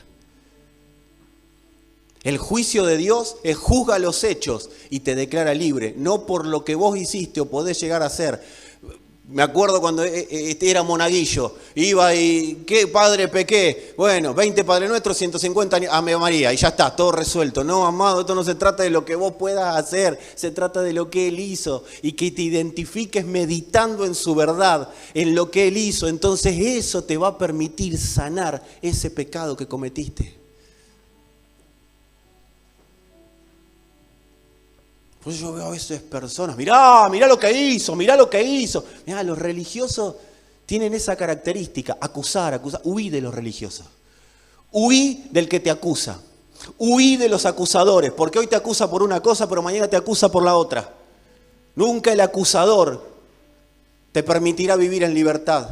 El juicio de Dios es juzga los hechos y te declara libre, no por lo que vos hiciste o podés llegar a ser. Me acuerdo cuando era monaguillo, iba y, ¿qué padre pequé? Bueno, 20 Padre Nuestro, 150 Ave María, y ya está, todo resuelto. No, amado, esto no se trata de lo que vos puedas hacer, se trata de lo que Él hizo y que te identifiques meditando en su verdad, en lo que Él hizo. Entonces eso te va a permitir sanar ese pecado que cometiste. Pues yo veo a veces personas, mirá lo que hizo, mirá lo que hizo. Mirá, los religiosos tienen esa característica, acusar. Huí de los religiosos. Huí del que te acusa. Huí de los acusadores, porque hoy te acusa por una cosa, pero mañana te acusa por la otra. Nunca el acusador te permitirá vivir en libertad.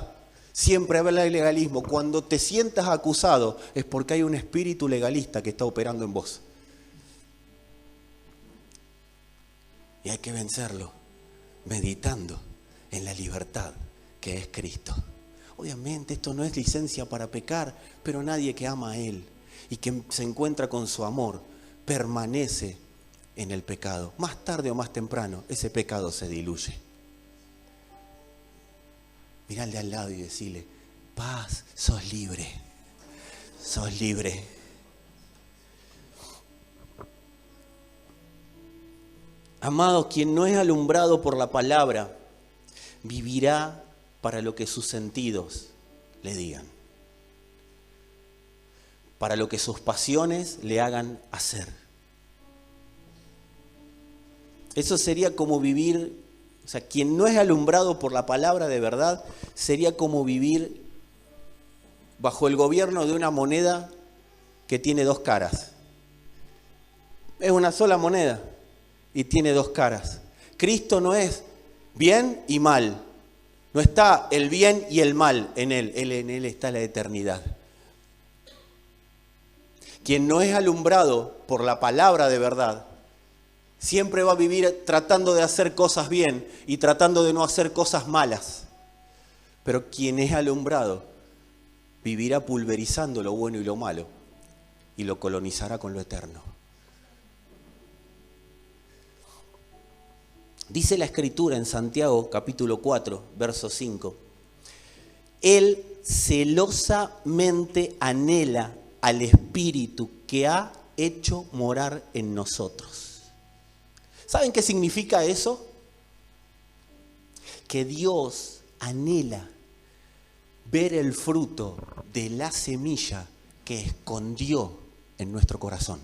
Siempre habrá el legalismo. Cuando te sientas acusado es porque hay un espíritu legalista que está operando en vos. Y hay que vencerlo meditando en la libertad que es Cristo. Obviamente esto no es licencia para pecar, pero nadie que ama a Él y que se encuentra con su amor permanece en el pecado. Más tarde o más temprano ese pecado se diluye. Mirá al de al lado y decile, paz, sos libre, sos libre. Amado, quien no es alumbrado por la palabra, vivirá para lo que sus sentidos le digan, para lo que sus pasiones le hagan hacer. Eso sería como vivir, o sea, quien no es alumbrado por la palabra de verdad, sería como vivir bajo el gobierno de una moneda que tiene dos caras. Es una sola moneda. Y tiene dos caras. Cristo no es bien y mal. No está el bien y el mal en Él. En Él está la eternidad. Quien no es alumbrado por la palabra de verdad, siempre va a vivir tratando de hacer cosas bien y tratando de no hacer cosas malas. Pero quien es alumbrado vivirá pulverizando lo bueno y lo malo y lo colonizará con lo eterno. Dice la Escritura en Santiago capítulo 4, verso 5. Él celosamente anhela al Espíritu que ha hecho morar en nosotros. ¿Saben qué significa eso? Que Dios anhela ver el fruto de la semilla que escondió en nuestro corazón.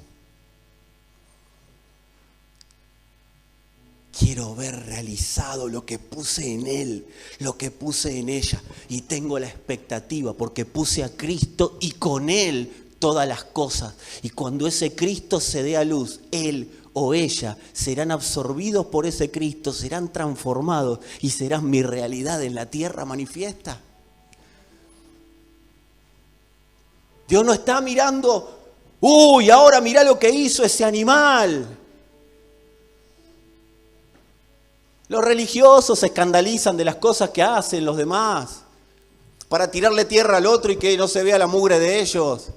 Quiero ver realizado lo que puse en él, lo que puse en ella. Y tengo la expectativa porque puse a Cristo y con él todas las cosas. Y cuando ese Cristo se dé a luz, él o ella serán absorbidos por ese Cristo, serán transformados y serán mi realidad en la tierra manifiesta. Dios no está mirando, ahora mirá lo que hizo ese animal. Los religiosos se escandalizan de las cosas que hacen los demás. para tirarle tierra al otro y que no se vea la mugre de ellos.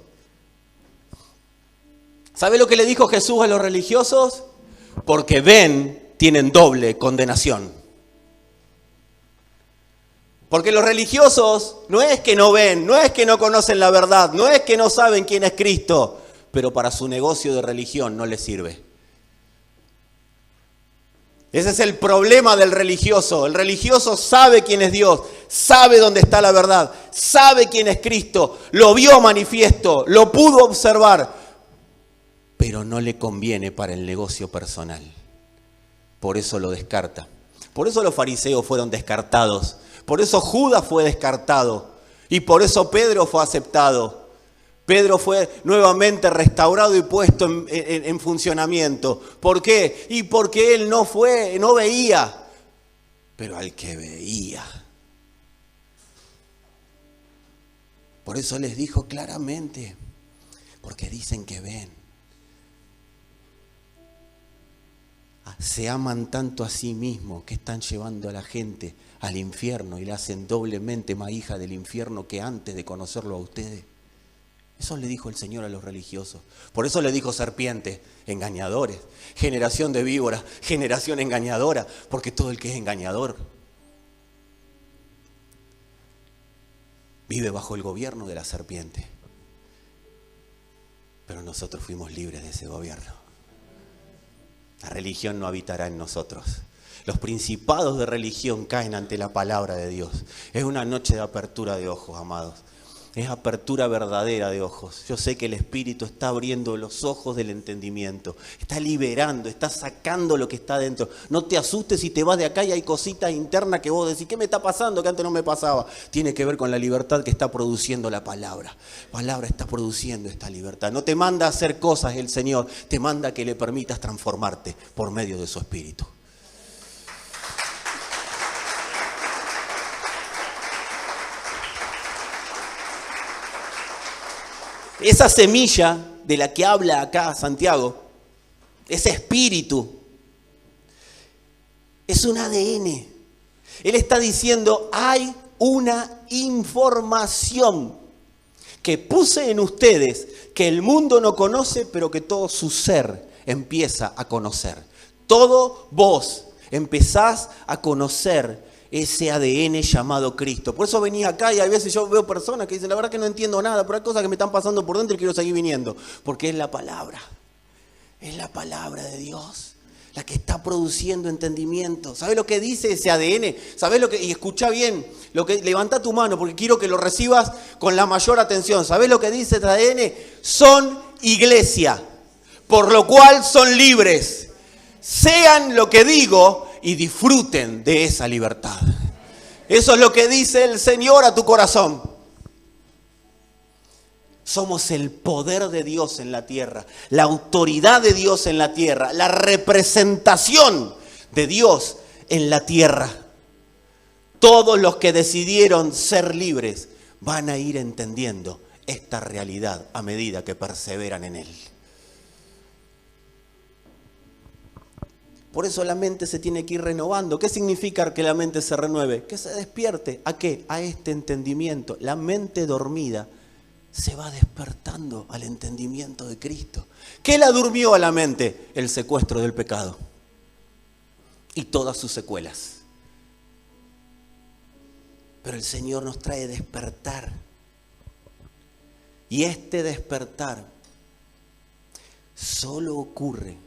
¿Sabe lo que le dijo Jesús a los religiosos? Porque ven, tienen doble condenación. Porque los religiosos no es que no ven, no es que no conocen la verdad, no es que no saben quién es Cristo, pero para su negocio de religión no les sirve. Ese es el problema del religioso. El religioso sabe quién es Dios, sabe dónde está la verdad, sabe quién es Cristo, lo vio manifiesto, lo pudo observar, pero no le conviene para el negocio personal. Por eso lo descarta. Por eso los fariseos fueron descartados. Por eso Judas fue descartado. Y por eso Pedro fue aceptado. Pedro fue nuevamente restaurado y puesto en funcionamiento. ¿Por qué? Y porque él no veía, pero al que veía. Por eso les dijo claramente, porque dicen que ven. Se aman tanto a sí mismos que están llevando a la gente al infierno y la hacen doblemente más hija del infierno que antes de conocerlo a ustedes. Eso le dijo el Señor a los religiosos. Por eso le dijo serpientes, engañadores, generación de víboras, generación engañadora, porque todo el que es engañador vive bajo el gobierno de la serpiente. Pero nosotros fuimos libres de ese gobierno. La religión no habitará en nosotros. Los principados de religión caen ante la palabra de Dios. Es una noche de apertura de ojos, amados. Es apertura verdadera de ojos. Yo sé que el Espíritu está abriendo los ojos del entendimiento. Está liberando, está sacando lo que está dentro. No te asustes si te vas de acá y hay cositas internas que vos decís, ¿qué me está pasando? Que antes no me pasaba. Tiene que ver con la libertad que está produciendo la palabra. La palabra está produciendo esta libertad. No te manda a hacer cosas el Señor, te manda a que le permitas transformarte por medio de su Espíritu. Esa semilla de la que habla acá Santiago, ese espíritu, es un ADN. Él está diciendo, hay una información que puse en ustedes que el mundo no conoce, pero que todo su ser empieza a conocer. Todo vos empezás a conocer ese ADN llamado Cristo. Por eso venía acá y a veces yo veo personas que dicen, la verdad que no entiendo nada, pero hay cosas que me están pasando por dentro y quiero seguir viniendo. Porque es la palabra de Dios, la que está produciendo entendimiento. ¿Sabes lo que dice ese ADN? ¿Sabes lo que? Y escucha bien, levanta tu mano porque quiero que lo recibas con la mayor atención. ¿Sabes lo que dice ese ADN? Son iglesia, por lo cual son libres. Sean lo que digo y disfruten de esa libertad. Eso es lo que dice el Señor a tu corazón. Somos el poder de Dios en la tierra, la autoridad de Dios en la tierra, la representación de Dios en la tierra. Todos los que decidieron ser libres van a ir entendiendo esta realidad a medida que perseveran en Él. Por eso la mente se tiene que ir renovando. ¿Qué significa que la mente se renueve? Que se despierte. ¿A qué? A este entendimiento. La mente dormida se va despertando al entendimiento de Cristo. ¿Qué la durmió a la mente? El secuestro del pecado y todas sus secuelas. Pero el Señor nos trae despertar. Y este despertar solo ocurre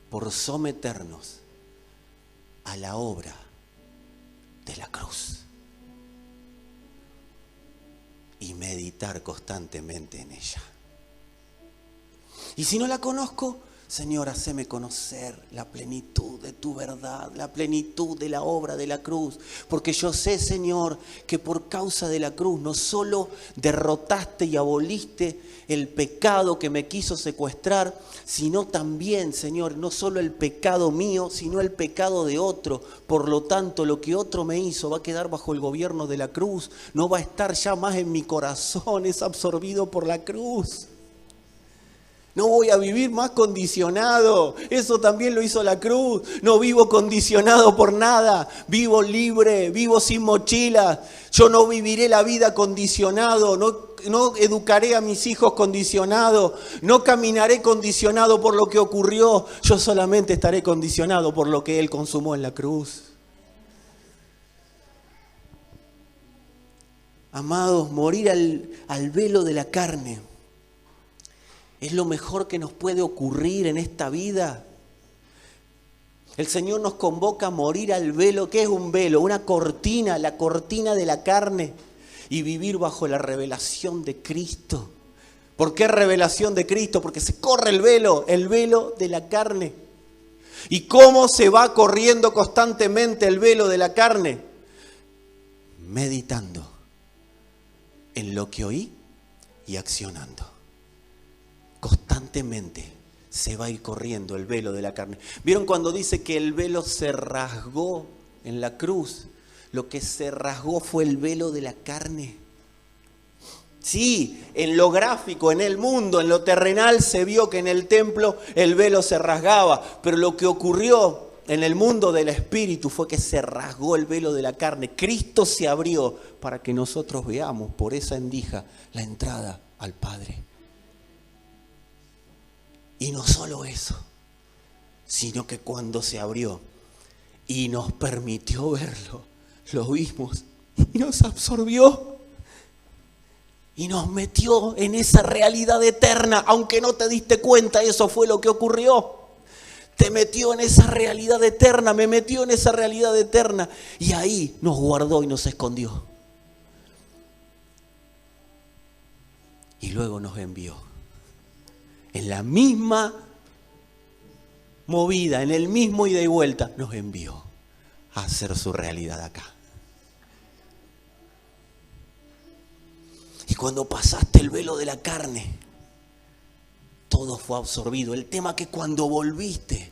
por someternos a la obra de la cruz y meditar constantemente en ella. Y si no la conozco, Señor, haceme conocer la plenitud de tu verdad, la plenitud de la obra de la cruz. Porque yo sé, Señor, que por causa de la cruz no solo derrotaste y aboliste el pecado que me quiso secuestrar, sino también, Señor, no solo el pecado mío, sino el pecado de otro. Por lo tanto, lo que otro me hizo va a quedar bajo el gobierno de la cruz. No va a estar ya más en mi corazón, es absorbido por la cruz. No voy a vivir más condicionado. Eso también lo hizo la cruz. No vivo condicionado por nada. Vivo libre, vivo sin mochila. Yo no viviré la vida condicionado. No educaré a mis hijos condicionado. No caminaré condicionado por lo que ocurrió. Yo solamente estaré condicionado por lo que Él consumó en la cruz. Amados, morir al velo de la carne es lo mejor que nos puede ocurrir en esta vida. El Señor nos convoca a morir al velo. ¿Qué es un velo? Una cortina, la cortina de la carne, y vivir bajo la revelación de Cristo. ¿Por qué revelación de Cristo? Porque se corre el velo de la carne. ¿Y cómo se va corriendo constantemente el velo de la carne? Meditando en lo que oí y accionando. Constantemente se va a ir corriendo el velo de la carne. ¿Vieron cuando dice que el velo se rasgó en la cruz? Lo que se rasgó fue el velo de la carne. Sí, en lo gráfico, en el mundo, en lo terrenal se vio que en el templo el velo se rasgaba, pero lo que ocurrió en el mundo del espíritu fue que se rasgó el velo de la carne. Cristo se abrió para que nosotros veamos por esa endija la entrada al Padre. Y no solo eso, sino que cuando se abrió y nos permitió verlo, lo vimos y nos absorbió y nos metió en esa realidad eterna. Aunque no te diste cuenta, eso fue lo que ocurrió. Te metió en esa realidad eterna, me metió en esa realidad eterna. Y ahí nos guardó y nos escondió. Y luego nos envió. En la misma movida, en el mismo ida y vuelta, nos envió a hacer su realidad acá. Y cuando pasaste el velo de la carne, todo fue absorbido. El tema que cuando volviste,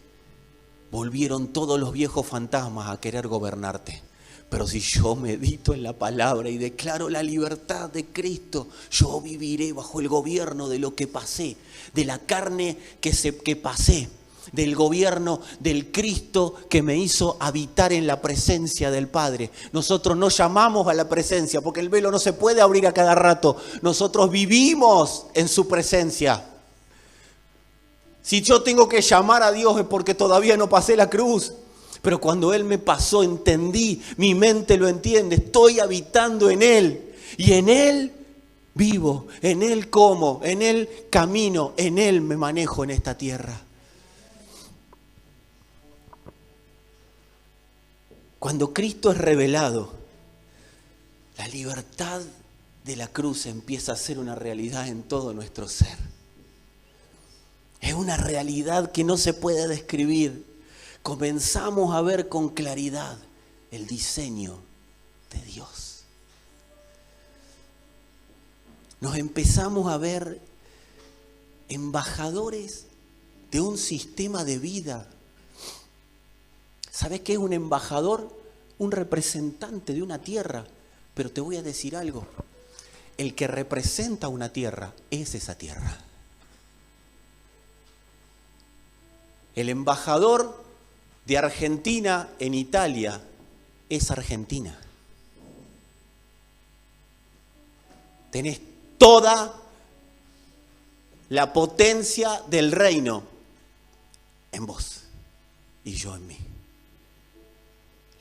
volvieron todos los viejos fantasmas a querer gobernarte. Pero si yo medito en la palabra y declaro la libertad de Cristo, yo viviré bajo el gobierno de lo que pasé, de la carne que pasé, del gobierno del Cristo que me hizo habitar en la presencia del Padre. Nosotros no llamamos a la presencia porque el velo no se puede abrir a cada rato. Nosotros vivimos en su presencia. Si yo tengo que llamar a Dios es porque todavía no pasé la cruz. Pero cuando Él me pasó, entendí, mi mente lo entiende, estoy habitando en Él. Y en Él vivo, en Él como, en Él camino, en Él me manejo en esta tierra. Cuando Cristo es revelado, la libertad de la cruz empieza a ser una realidad en todo nuestro ser. Es una realidad que no se puede describir. Comenzamos a ver con claridad el diseño de Dios. Nos empezamos a ver embajadores de un sistema de vida. ¿Sabes qué es un embajador? Un representante de una tierra. Pero te voy a decir algo. El que representa una tierra es esa tierra. El embajador de Argentina en Italia es Argentina. Tenés toda la potencia del reino en vos y yo en mí.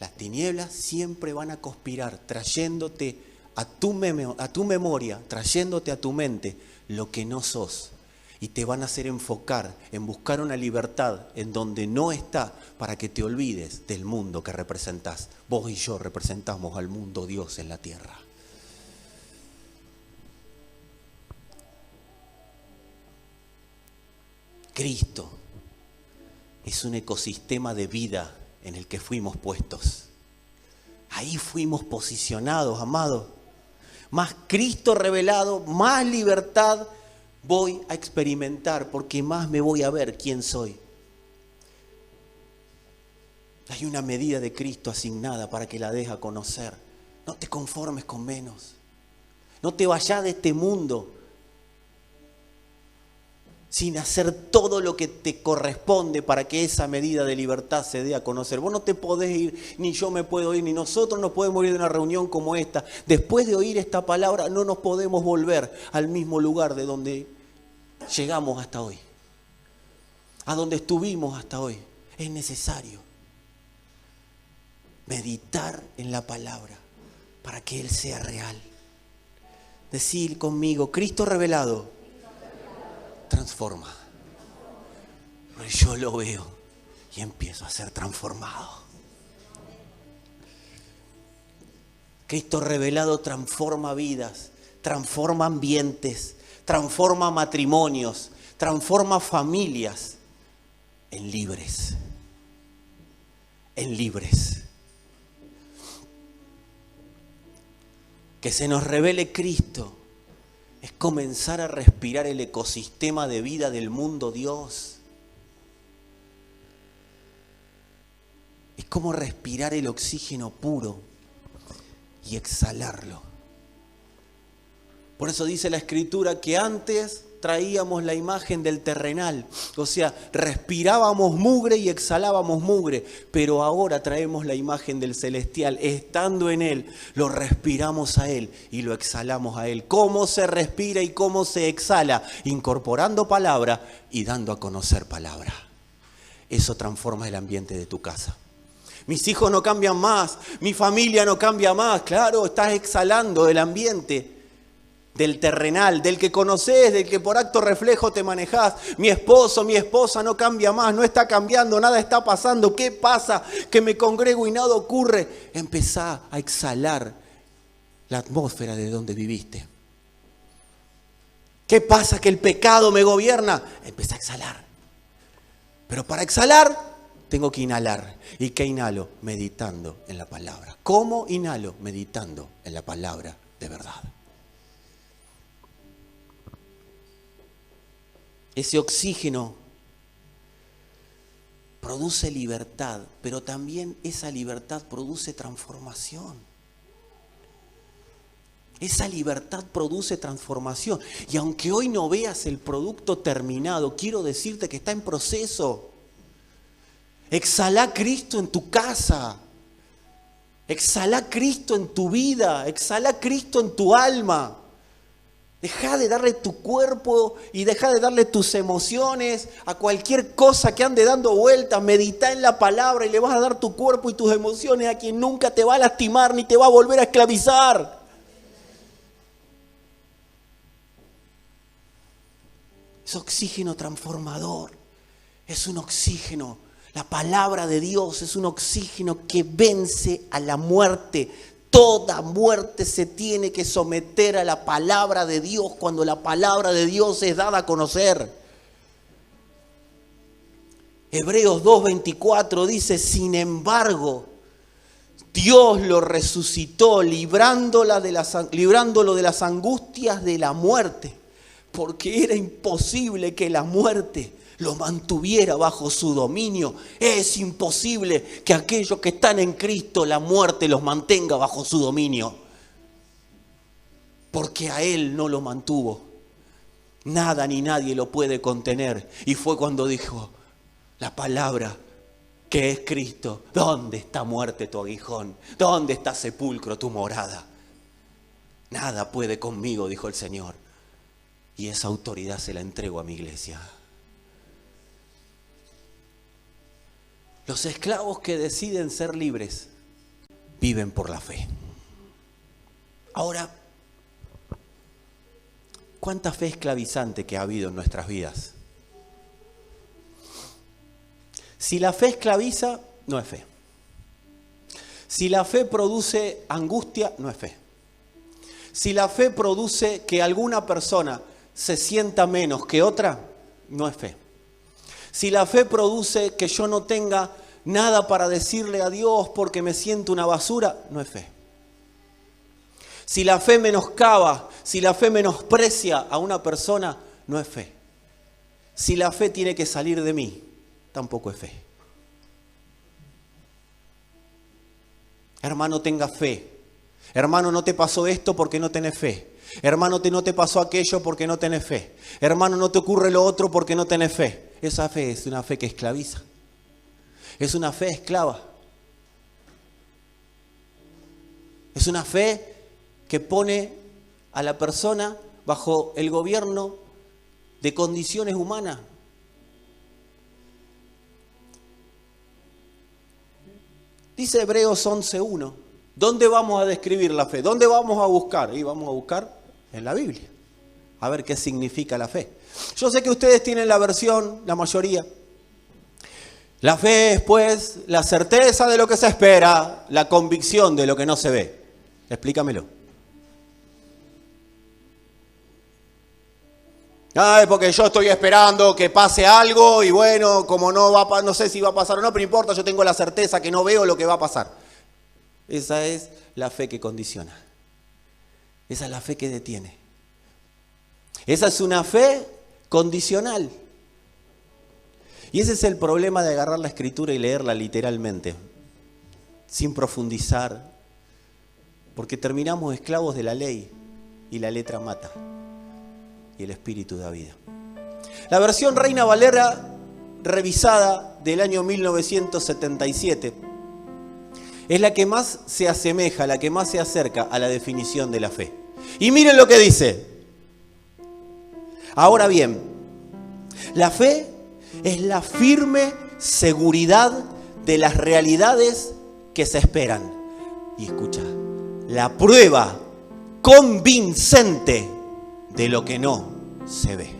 Las tinieblas siempre van a conspirar, trayéndote a tu memoria, trayéndote a tu mente lo que no sos. Y te van a hacer enfocar en buscar una libertad en donde no está, para que te olvides del mundo que representás. Vos y yo representamos al mundo Dios en la tierra. Cristo es un ecosistema de vida en el que fuimos puestos. Ahí fuimos posicionados, amados. Más Cristo revelado, más libertad voy a experimentar, porque más me voy a ver quién soy. Hay una medida de Cristo asignada para que la dejes a conocer. No te conformes con menos. No te vayas de este mundo sin hacer todo lo que te corresponde para que esa medida de libertad se dé a conocer. Vos no te podés ir, ni yo me puedo ir, ni nosotros nos podemos ir de una reunión como esta. Después de oír esta palabra no nos podemos volver al mismo lugar de donde llegamos hasta hoy, a donde estuvimos hasta hoy. Es necesario meditar en la palabra para que Él sea real. Decir conmigo, Cristo revelado transforma. Yo lo veo y empiezo a ser transformado. Cristo revelado transforma vidas, transforma ambientes, transforma matrimonios, transforma familias en libres. En libres. Que se nos revele Cristo es comenzar a respirar el ecosistema de vida del mundo Dios. Es como respirar el oxígeno puro y exhalarlo. Por eso dice la Escritura que antes traíamos la imagen del terrenal, o sea, respirábamos mugre y exhalábamos mugre, pero ahora traemos la imagen del celestial. Estando en Él, lo respiramos a Él y lo exhalamos a Él. ¿Cómo se respira y cómo se exhala? Incorporando palabra y dando a conocer palabra. Eso transforma el ambiente de tu casa. Mis hijos no cambian más, mi familia no cambia más. Claro, estás exhalando del ambiente del terrenal, del que conocés, del que por acto reflejo te manejás. Mi esposo, mi esposa no cambia más, no está cambiando, nada está pasando. ¿Qué pasa? Que me congrego y nada ocurre. Empezá a exhalar la atmósfera de donde viviste. ¿Qué pasa? Que el pecado me gobierna. Empezá a exhalar. Pero para exhalar tengo que inhalar. ¿Y qué inhalo? Meditando en la palabra. ¿Cómo inhalo? Meditando en la palabra de verdad. Ese oxígeno produce libertad, pero también esa libertad produce transformación. Esa libertad produce transformación. Y aunque hoy no veas el producto terminado, quiero decirte que está en proceso. Exhala Cristo en tu casa. Exhala Cristo en tu vida. Exhala Cristo en tu alma. Deja de darle tu cuerpo y deja de darle tus emociones a cualquier cosa que ande dando vueltas. Medita en la palabra y le vas a dar tu cuerpo y tus emociones a quien nunca te va a lastimar ni te va a volver a esclavizar. Es oxígeno transformador. Es un oxígeno. La palabra de Dios es un oxígeno que vence a la muerte. Toda muerte se tiene que someter a la palabra de Dios cuando la palabra de Dios es dada a conocer. Hebreos 2:24 dice, sin embargo, Dios lo resucitó librándolo de las angustias de la muerte, porque era imposible que la muerte lo mantuviera bajo su dominio. Es imposible que aquellos que están en Cristo, la muerte los mantenga bajo su dominio. Porque a Él no lo mantuvo. Nada ni nadie lo puede contener. Y fue cuando dijo la palabra que es Cristo. ¿Dónde está muerte tu aguijón? ¿Dónde está sepulcro tu morada? Nada puede conmigo, dijo el Señor. Y esa autoridad se la entrego a mi iglesia. Los esclavos que deciden ser libres viven por la fe. Ahora, ¿cuánta fe esclavizante que ha habido en nuestras vidas? Si la fe esclaviza, no es fe. Si la fe produce angustia, no es fe. Si la fe produce que alguna persona se sienta menos que otra, no es fe. Si la fe produce que yo no tenga nada para decirle a Dios porque me siento una basura, no es fe. Si la fe menoscaba, si la fe menosprecia a una persona, no es fe. Si la fe tiene que salir de mí, tampoco es fe. Hermano, tenga fe. Hermano, no te pasó esto porque no tenés fe. Hermano, no te pasó aquello porque no tenés fe. Hermano, no te ocurre lo otro porque no tenés fe. Esa fe es una fe que esclaviza. Es una fe esclava. Es una fe que pone a la persona bajo el gobierno de condiciones humanas. Dice Hebreos 11:1. ¿Dónde vamos a describir la fe? ¿Dónde vamos a buscar? Y vamos a buscar en la Biblia. A ver qué significa la fe. Yo sé que ustedes tienen la versión, la mayoría. La fe es, pues, la certeza de lo que se espera, la convicción de lo que no se ve. Explícamelo. Ay, porque yo estoy esperando que pase algo y bueno, como no sé si va a pasar o no, pero no importa, yo tengo la certeza que no veo lo que va a pasar. Esa es la fe que condiciona. Esa es la fe que detiene. Esa es una fe condicional. Y ese es el problema de agarrar la Escritura y leerla literalmente, sin profundizar, porque terminamos esclavos de la ley y la letra mata y el Espíritu da vida. La versión Reina Valera revisada del año 1977 es la que más se asemeja, la que más se acerca a la definición de la fe. Y miren lo que dice. Ahora bien, la fe es la firme seguridad de las realidades que se esperan. Y escucha, la prueba convincente de lo que no se ve.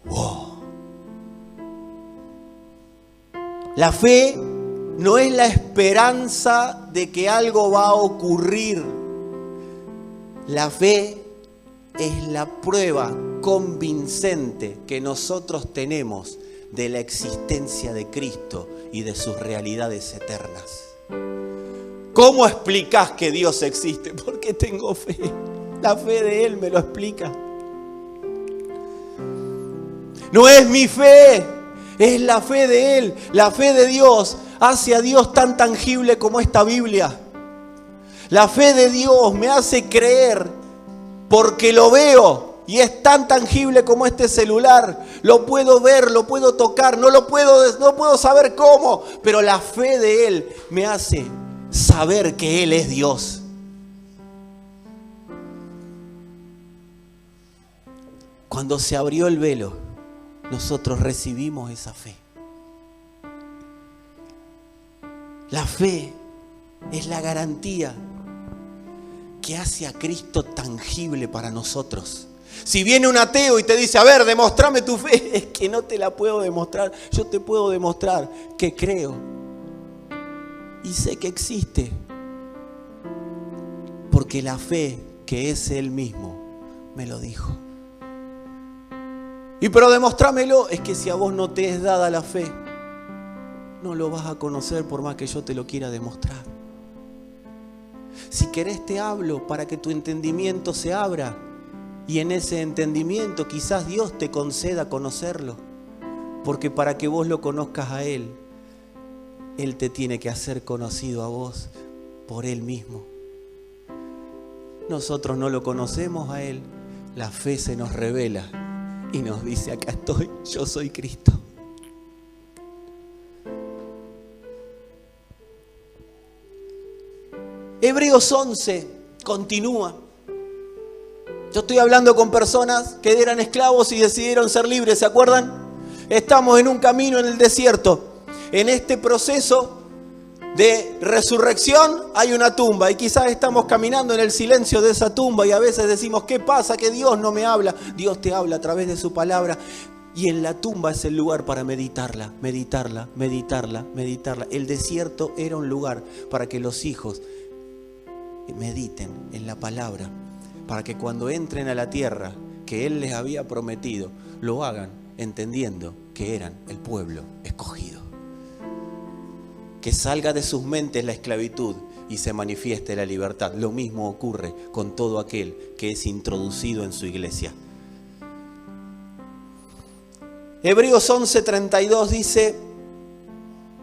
Wow. La fe no es la esperanza de que algo va a ocurrir. La fe es la prueba convincente que nosotros tenemos de la existencia de Cristo y de sus realidades eternas. ¿Cómo explicás que Dios existe? Porque tengo fe. La fe de Él me lo explica. No es mi fe, es la fe de Él. La fe de Dios hace a Dios tan tangible como esta Biblia. La fe de Dios me hace creer porque lo veo y es tan tangible como este celular. Lo puedo ver, lo puedo tocar, no puedo saber cómo, pero la fe de Él me hace saber que Él es Dios. Cuando se abrió el velo, nosotros recibimos esa fe. La fe es la garantía que hace a Cristo tangible para nosotros. Si viene un ateo y te dice, a ver, demostrame tu fe, es que no te la puedo demostrar. Yo te puedo demostrar que creo y sé que existe. Porque la fe que es Él mismo me lo dijo. Y pero demostrámelo, es que si a vos no te es dada la fe, no lo vas a conocer por más que yo te lo quiera demostrar. Si querés te hablo para que tu entendimiento se abra y en ese entendimiento quizás Dios te conceda conocerlo. Porque para que vos lo conozcas a Él, Él te tiene que hacer conocido a vos por Él mismo. Nosotros no lo conocemos a Él, la fe se nos revela y nos dice, acá estoy, yo soy Cristo. Hebreos 11 continúa. Yo estoy hablando con personas que eran esclavos y decidieron ser libres, ¿se acuerdan? Estamos en un camino en el desierto. En este proceso de resurrección hay una tumba y quizás estamos caminando en el silencio de esa tumba y a veces decimos, ¿qué pasa? Que Dios no me habla. Dios te habla a través de su palabra y en la tumba es el lugar para meditarla, meditarla, meditarla, meditarla. El desierto era un lugar para que los hijos mediten en la palabra, para que cuando entren a la tierra que Él les había prometido, lo hagan entendiendo que eran el pueblo escogido. Que salga de sus mentes la esclavitud y se manifieste la libertad. Lo mismo ocurre con todo aquel que es introducido en su iglesia. Hebreos 11:32 dice,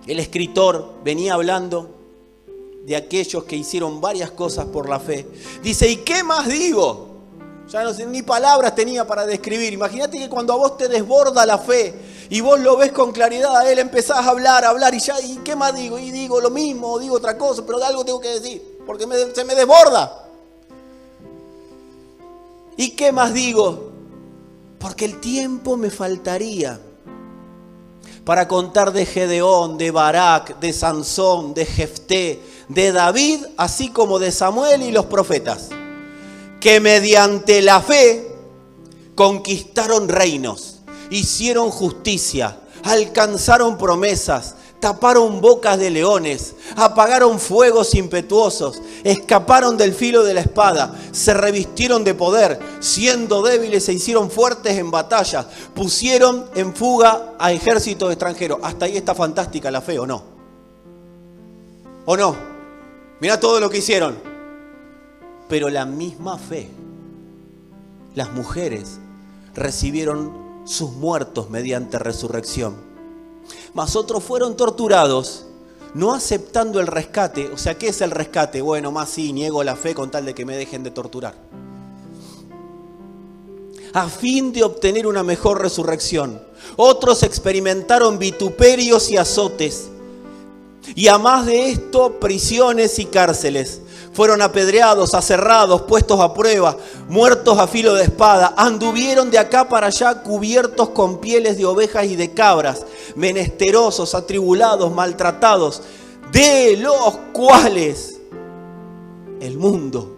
el escritor venía hablando de aquellos que hicieron varias cosas por la fe. Dice, ¿y qué más digo? Ya no sé, ni palabras tenía para describir. Imagínate que cuando a vos te desborda la fe y vos lo ves con claridad, a él empezás a hablar y ya, ¿y qué más digo? Y digo lo mismo, o digo otra cosa, pero de algo tengo que decir, porque se me desborda. ¿Y qué más digo? Porque el tiempo me faltaría para contar de Gedeón, de Barak, de Sansón, de Jefté, de David, así como de Samuel y los profetas, que mediante la fe conquistaron reinos, hicieron justicia, alcanzaron promesas, taparon bocas de leones, apagaron fuegos impetuosos, escaparon del filo de la espada, se revistieron de poder, siendo débiles se hicieron fuertes en batalla, pusieron en fuga a ejércitos extranjeros. Hasta ahí está fantástica la fe, ¿o no? ¿O no? Mirá todo lo que hicieron. Pero la misma fe, las mujeres recibieron sus muertos mediante resurrección. Mas otros fueron torturados, no aceptando el rescate. O sea, ¿qué es el rescate? Bueno, más sí, niego la fe con tal de que me dejen de torturar. A fin de obtener una mejor resurrección. Otros experimentaron vituperios y azotes. Y a más de esto, prisiones y cárceles. Fueron apedreados, aserrados, puestos a prueba, muertos a filo de espada. Anduvieron de acá para allá cubiertos con pieles de ovejas y de cabras, menesterosos, atribulados, maltratados, de los cuales el mundo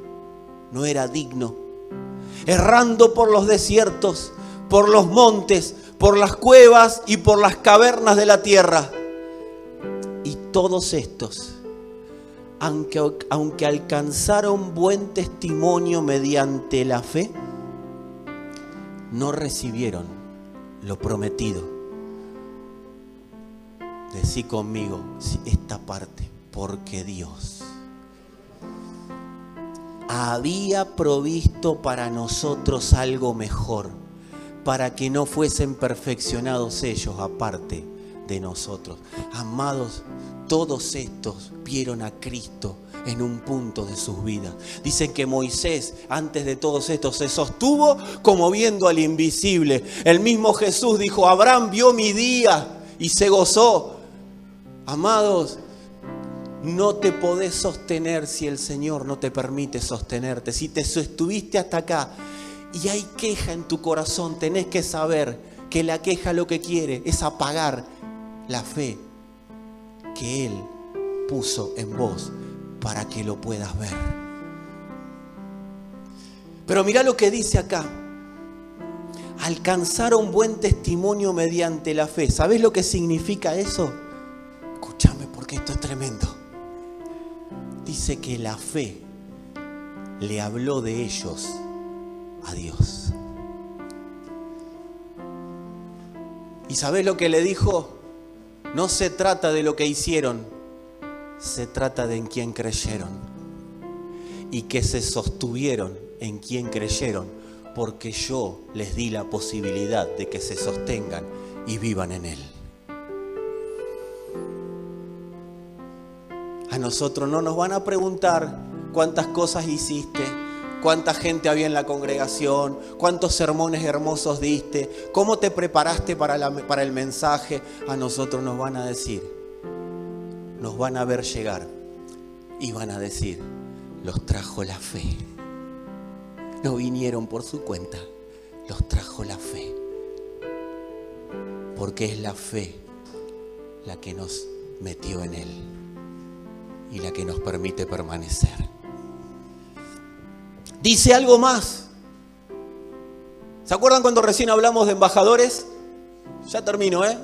no era digno. Errando por los desiertos, por los montes, por las cuevas y por las cavernas de la tierra. Y todos estos, aunque alcanzaron buen testimonio mediante la fe, no recibieron lo prometido. Decí conmigo esta parte, porque Dios había provisto para nosotros algo mejor, para que no fuesen perfeccionados ellos aparte de nosotros. Amados, todos estos vieron a Cristo en un punto de sus vidas. Dicen que Moisés, antes de todos estos, se sostuvo como viendo al invisible. El mismo Jesús dijo, Abraham vio mi día y se gozó. Amados, no te podés sostener si el Señor no te permite sostenerte. Si te sostuviste hasta acá y hay queja en tu corazón, tenés que saber que la queja lo que quiere es apagar la fe que Él puso en vos para que lo puedas ver. Pero mirá lo que dice acá. Alcanzaron buen testimonio mediante la fe. ¿Sabés lo que significa eso? Escúchame porque esto es tremendo. Dice que la fe le habló de ellos a Dios. ¿Y sabés lo que le dijo? No se trata de lo que hicieron, se trata de en quién creyeron. Y que se sostuvieron en quién creyeron, porque yo les di la posibilidad de que se sostengan y vivan en Él. A nosotros no nos van a preguntar cuántas cosas hiciste, cuánta gente había en la congregación, cuántos sermones hermosos diste, cómo te preparaste para el mensaje. A nosotros nos van a decir, nos van a ver llegar y van a decir, los trajo la fe. No vinieron por su cuenta, los trajo la fe. Porque es la fe la que nos metió en Él y la que nos permite permanecer. Dice algo más. ¿Se acuerdan cuando recién hablamos de embajadores? Ya termino, ¿eh?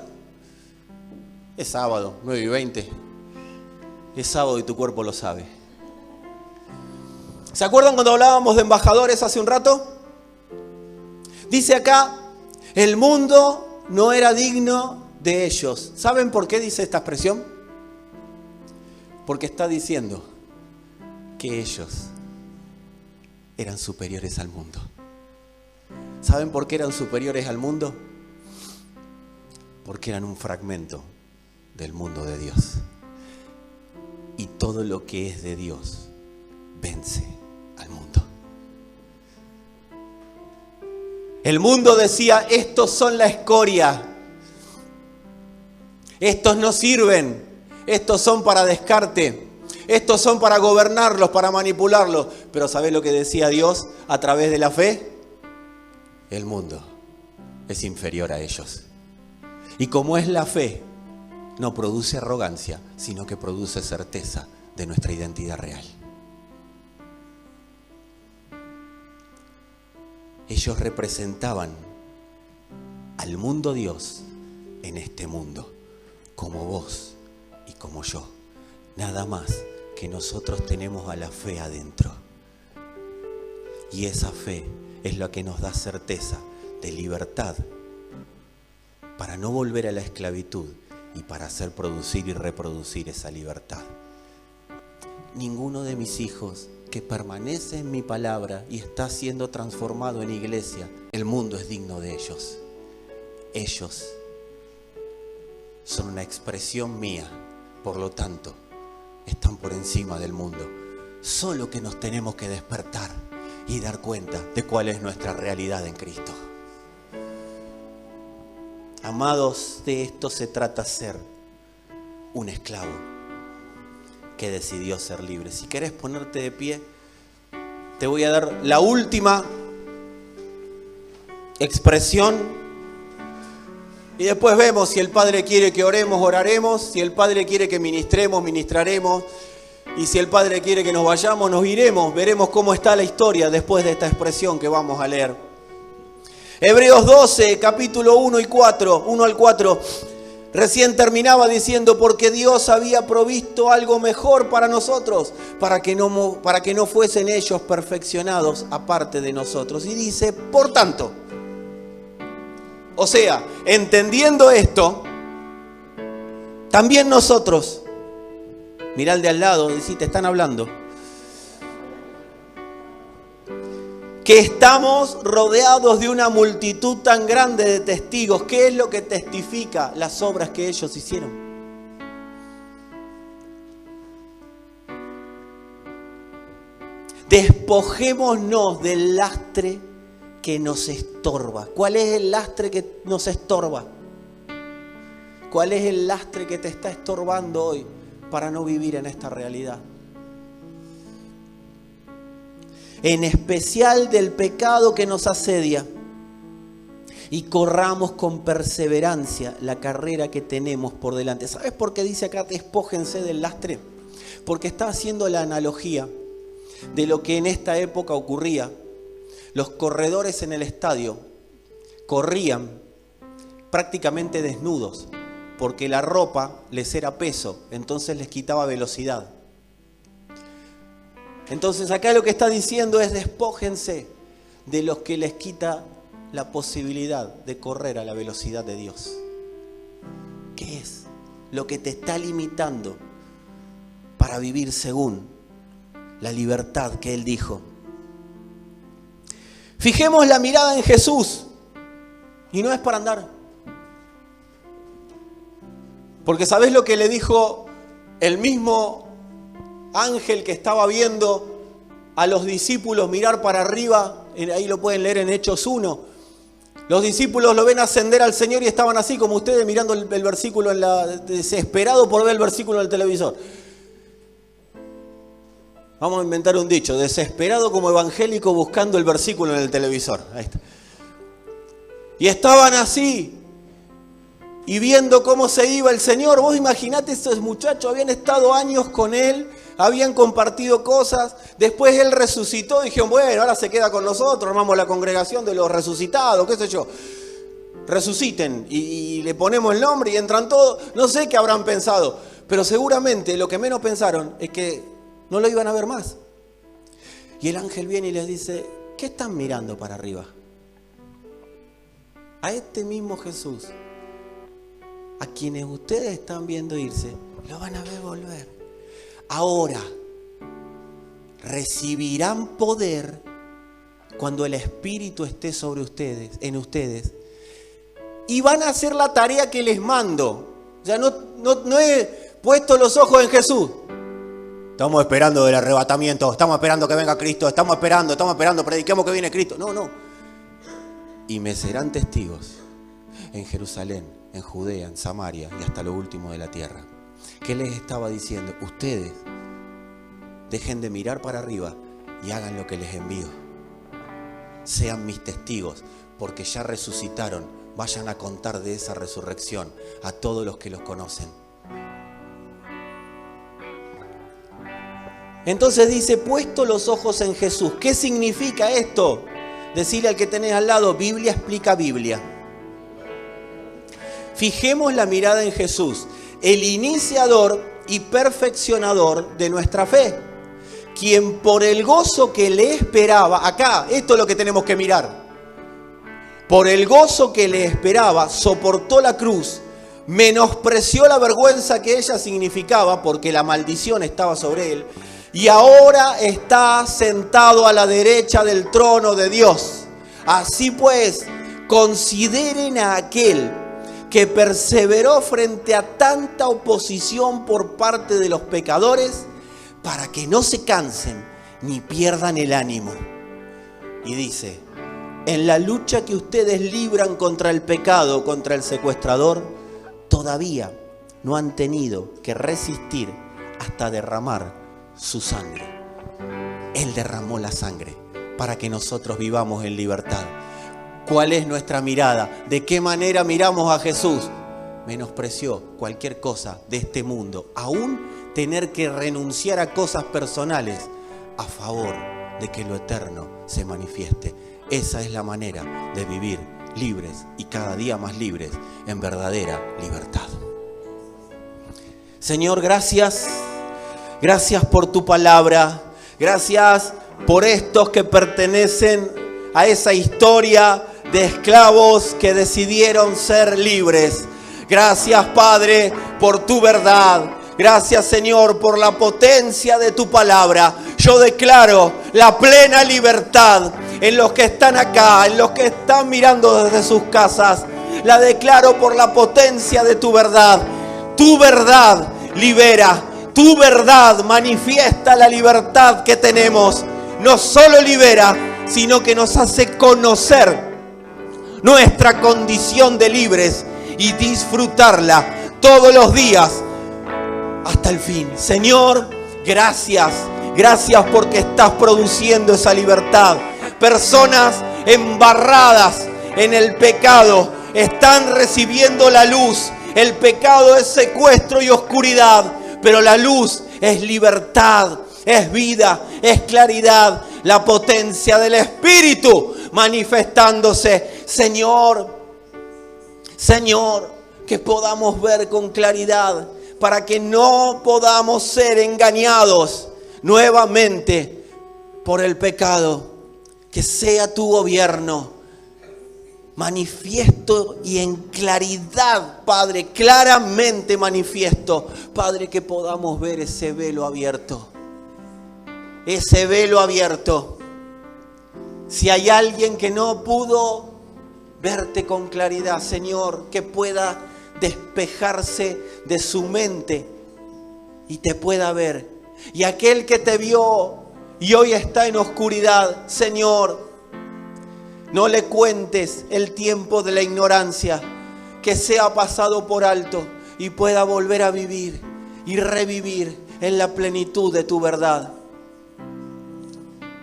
Es sábado, 9:20. Es sábado y tu cuerpo lo sabe. ¿Se acuerdan cuando hablábamos de embajadores hace un rato? Dice acá, el mundo no era digno de ellos. ¿Saben por qué dice esta expresión? Porque está diciendo que ellos eran superiores al mundo. ¿Saben por qué eran superiores al mundo? Porque eran un fragmento del mundo de Dios. Y todo lo que es de Dios vence al mundo. El mundo decía, estos son la escoria, estos no sirven, estos son para descarte, estos son para gobernarlos, para manipularlos. Pero ¿sabés lo que decía Dios a través de la fe? El mundo es inferior a ellos. Y como es la fe, no produce arrogancia, sino que produce certeza de nuestra identidad real. Ellos representaban al mundo Dios en este mundo, como vos y como yo. Nada más que nosotros tenemos a la fe adentro. Y esa fe es lo que nos da certeza de libertad para no volver a la esclavitud y para hacer producir y reproducir esa libertad. Ninguno de mis hijos que permanece en mi palabra y está siendo transformado en iglesia, el mundo es digno de ellos. Ellos son una expresión mía, por lo tanto, están por encima del mundo. Solo que nos tenemos que despertar y dar cuenta de cuál es nuestra realidad en Cristo. Amados, de esto se trata ser un esclavo que decidió ser libre. Si querés ponerte de pie, te voy a dar la última expresión y después vemos si el Padre quiere que oremos, oraremos, si el Padre quiere que ministremos, ministraremos, y si el Padre quiere que nos vayamos, nos iremos. Veremos cómo está la historia después de esta expresión que vamos a leer. Hebreos 12, capítulo 1 al 4. Recién terminaba diciendo, porque Dios había provisto algo mejor para nosotros, para que no fuesen ellos perfeccionados aparte de nosotros. Y dice, por tanto, o sea, entendiendo esto, también nosotros, mirá al de al lado, si te están hablando, que estamos rodeados de una multitud tan grande de testigos. ¿Qué es lo que testifica las obras que ellos hicieron? Despojémonos del lastre que nos estorba. ¿Cuál es el lastre que nos estorba? ¿Cuál es el lastre que te está estorbando hoy para no vivir en esta realidad? En especial del pecado que nos asedia, y corramos con perseverancia la carrera que tenemos por delante. ¿Sabes por qué dice acá, despójense del lastre? Porque está haciendo la analogía de lo que en esta época ocurría. Los corredores en el estadio corrían prácticamente desnudos, porque la ropa les era peso, entonces les quitaba velocidad. Entonces acá lo que está diciendo es despójense de los que les quita la posibilidad de correr a la velocidad de Dios. ¿Qué es lo que te está limitando para vivir según la libertad que Él dijo? Fijemos la mirada en Jesús, y no es para andar. Porque ¿sabés lo que le dijo el mismo ángel que estaba viendo a los discípulos mirar para arriba? Ahí lo pueden leer en Hechos 1. Los discípulos lo ven ascender al Señor y estaban así como ustedes mirando el versículo, desesperado por ver el versículo en el televisor. Vamos a inventar un dicho, desesperado como evangélico buscando el versículo en el televisor. Ahí está. Y estaban así, y viendo cómo se iba el Señor. Vos imaginate, esos muchachos habían estado años con Él, habían compartido cosas, después Él resucitó, dijeron, bueno, ahora se queda con nosotros, armamos la congregación de los resucitados, qué sé yo. Resuciten y le ponemos el nombre y entran todos. No sé qué habrán pensado, pero seguramente lo que menos pensaron es que no lo iban a ver más. Y el ángel viene y les dice, ¿qué están mirando para arriba? A este mismo Jesús, a quienes ustedes están viendo irse, lo van a ver volver. Ahora recibirán poder cuando el Espíritu esté sobre ustedes, en ustedes, y van a hacer la tarea que les mando. Ya no he puesto los ojos en Jesús. Estamos esperando el arrebatamiento, estamos esperando que venga Cristo, estamos esperando, prediquemos que viene Cristo. No. Y me serán testigos en Jerusalén, en Judea, en Samaria y hasta lo último de la tierra. ¿Qué les estaba diciendo? Ustedes dejen de mirar para arriba y hagan lo que les envío. Sean mis testigos, porque ya resucitaron. Vayan a contar de esa resurrección a todos los que los conocen. Entonces dice, puesto los ojos en Jesús. ¿Qué significa esto? Decirle al que tenés al lado, Biblia explica Biblia. Fijemos la mirada en Jesús, el iniciador y perfeccionador de nuestra fe, quien por el gozo que le esperaba, acá, esto es lo que tenemos que mirar, por el gozo que le esperaba, soportó la cruz, menospreció la vergüenza que ella significaba, porque la maldición estaba sobre él, y ahora está sentado a la derecha del trono de Dios. Así pues, consideren a aquel que perseveró frente a tanta oposición por parte de los pecadores, para que no se cansen ni pierdan el ánimo. Y dice, en la lucha que ustedes libran contra el pecado, contra el secuestrador, todavía no han tenido que resistir hasta derramar su sangre. Él derramó la sangre para que nosotros vivamos en libertad. ¿Cuál es nuestra mirada? ¿De qué manera miramos a Jesús? Menospreció cualquier cosa de este mundo, aún tener que renunciar a cosas personales a favor de que lo eterno se manifieste. Esa es la manera de vivir libres y cada día más libres en verdadera libertad. Señor, gracias. Gracias por tu palabra. Gracias por estos que pertenecen a esa historia de esclavos que decidieron ser libres. Gracias, Padre, por tu verdad. Gracias, Señor, por la potencia de tu palabra. Yo declaro la plena libertad en los que están acá, en los que están mirando desde sus casas. La declaro por la potencia de tu verdad. Tu verdad libera. Tu verdad manifiesta la libertad que tenemos. No solo libera, sino que nos hace conocer nuestra condición de libres y disfrutarla todos los días hasta el fin. Señor, gracias. Gracias porque estás produciendo esa libertad. Personas embarradas en el pecado están recibiendo la luz. El pecado es secuestro y oscuridad, pero la luz es libertad, es vida, es claridad, la potencia del Espíritu manifestándose. Señor, que podamos ver con claridad para que no podamos ser engañados nuevamente por el pecado. Que sea tu gobierno manifiesto y en claridad, Padre, claramente manifiesto. Padre, que podamos ver ese velo abierto. Ese velo abierto. Si hay alguien que no pudo verte con claridad, Señor, que pueda despejarse de su mente y te pueda ver. Y aquel que te vio y hoy está en oscuridad, Señor, no le cuentes el tiempo de la ignorancia, que sea pasado por alto y pueda volver a vivir y revivir en la plenitud de tu verdad.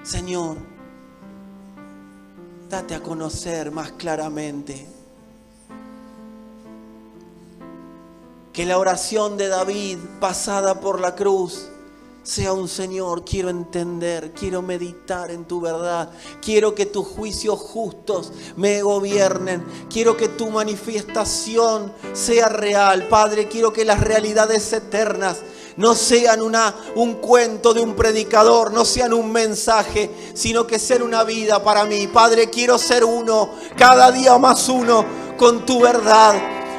Señor, date a conocer más claramente. Que la oración de David pasada por la cruz sea un Señor, quiero entender, quiero meditar en tu verdad, quiero que tus juicios justos me gobiernen, quiero que tu manifestación sea real, Padre, quiero que las realidades eternas no sean un cuento de un predicador, no sean un mensaje, sino que sean una vida para mí. Padre, quiero ser uno, cada día más uno con tu verdad,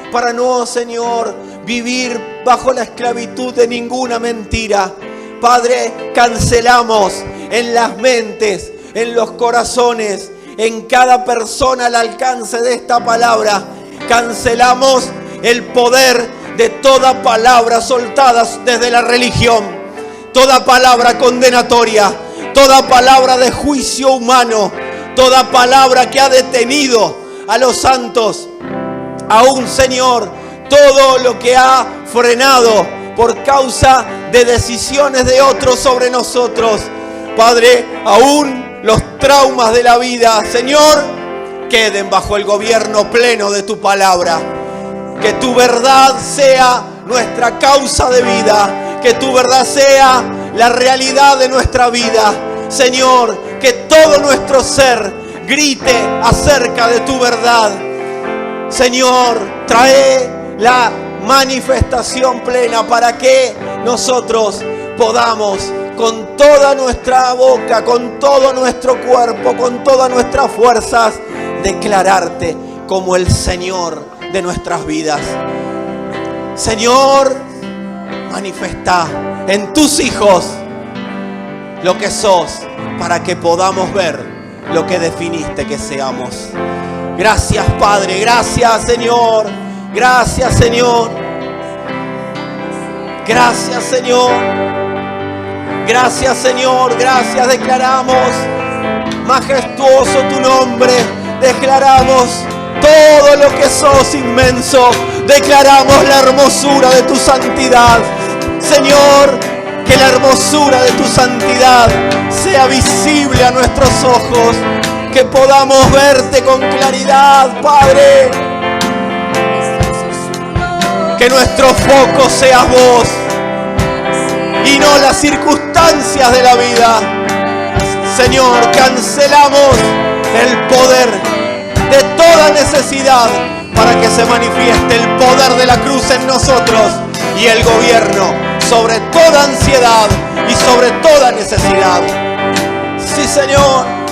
para no, Señor, vivir bajo la esclavitud de ninguna mentira. Padre, cancelamos en las mentes, en los corazones, en cada persona al alcance de esta palabra. Cancelamos el poder de toda palabra soltada desde la religión. toda palabra condenatoria, toda palabra de juicio humano, toda palabra que ha detenido a los santos, aún, Señor, todo lo que ha frenado por causa de decisiones de otros sobre nosotros. Padre, aún los traumas de la vida, Señor, queden bajo el gobierno pleno de tu palabra. Que tu verdad sea nuestra causa de vida, que tu verdad sea la realidad de nuestra vida. Señor, que todo nuestro ser grite acerca de tu verdad. Señor, trae la manifestación plena para que nosotros podamos con toda nuestra boca, con todo nuestro cuerpo, con todas nuestras fuerzas, declararte como el Señor de nuestras vidas. Señor, manifestá en tus hijos lo que sos, para que podamos ver lo que definiste que seamos. Gracias, Padre, gracias, Señor, gracias, Señor, gracias, Señor, gracias, Señor, gracias. Declaramos majestuoso tu nombre, declaramos todo lo que sos inmenso, declaramos la hermosura de tu santidad. Señor, que la hermosura de tu santidad sea visible a nuestros ojos, que podamos verte con claridad, Padre. Que nuestro foco seas vos y no las circunstancias de la vida. Señor, cancelamos el poder de toda necesidad para que se manifieste el poder de la cruz en nosotros y el gobierno sobre toda ansiedad y sobre toda necesidad. Sí, Señor.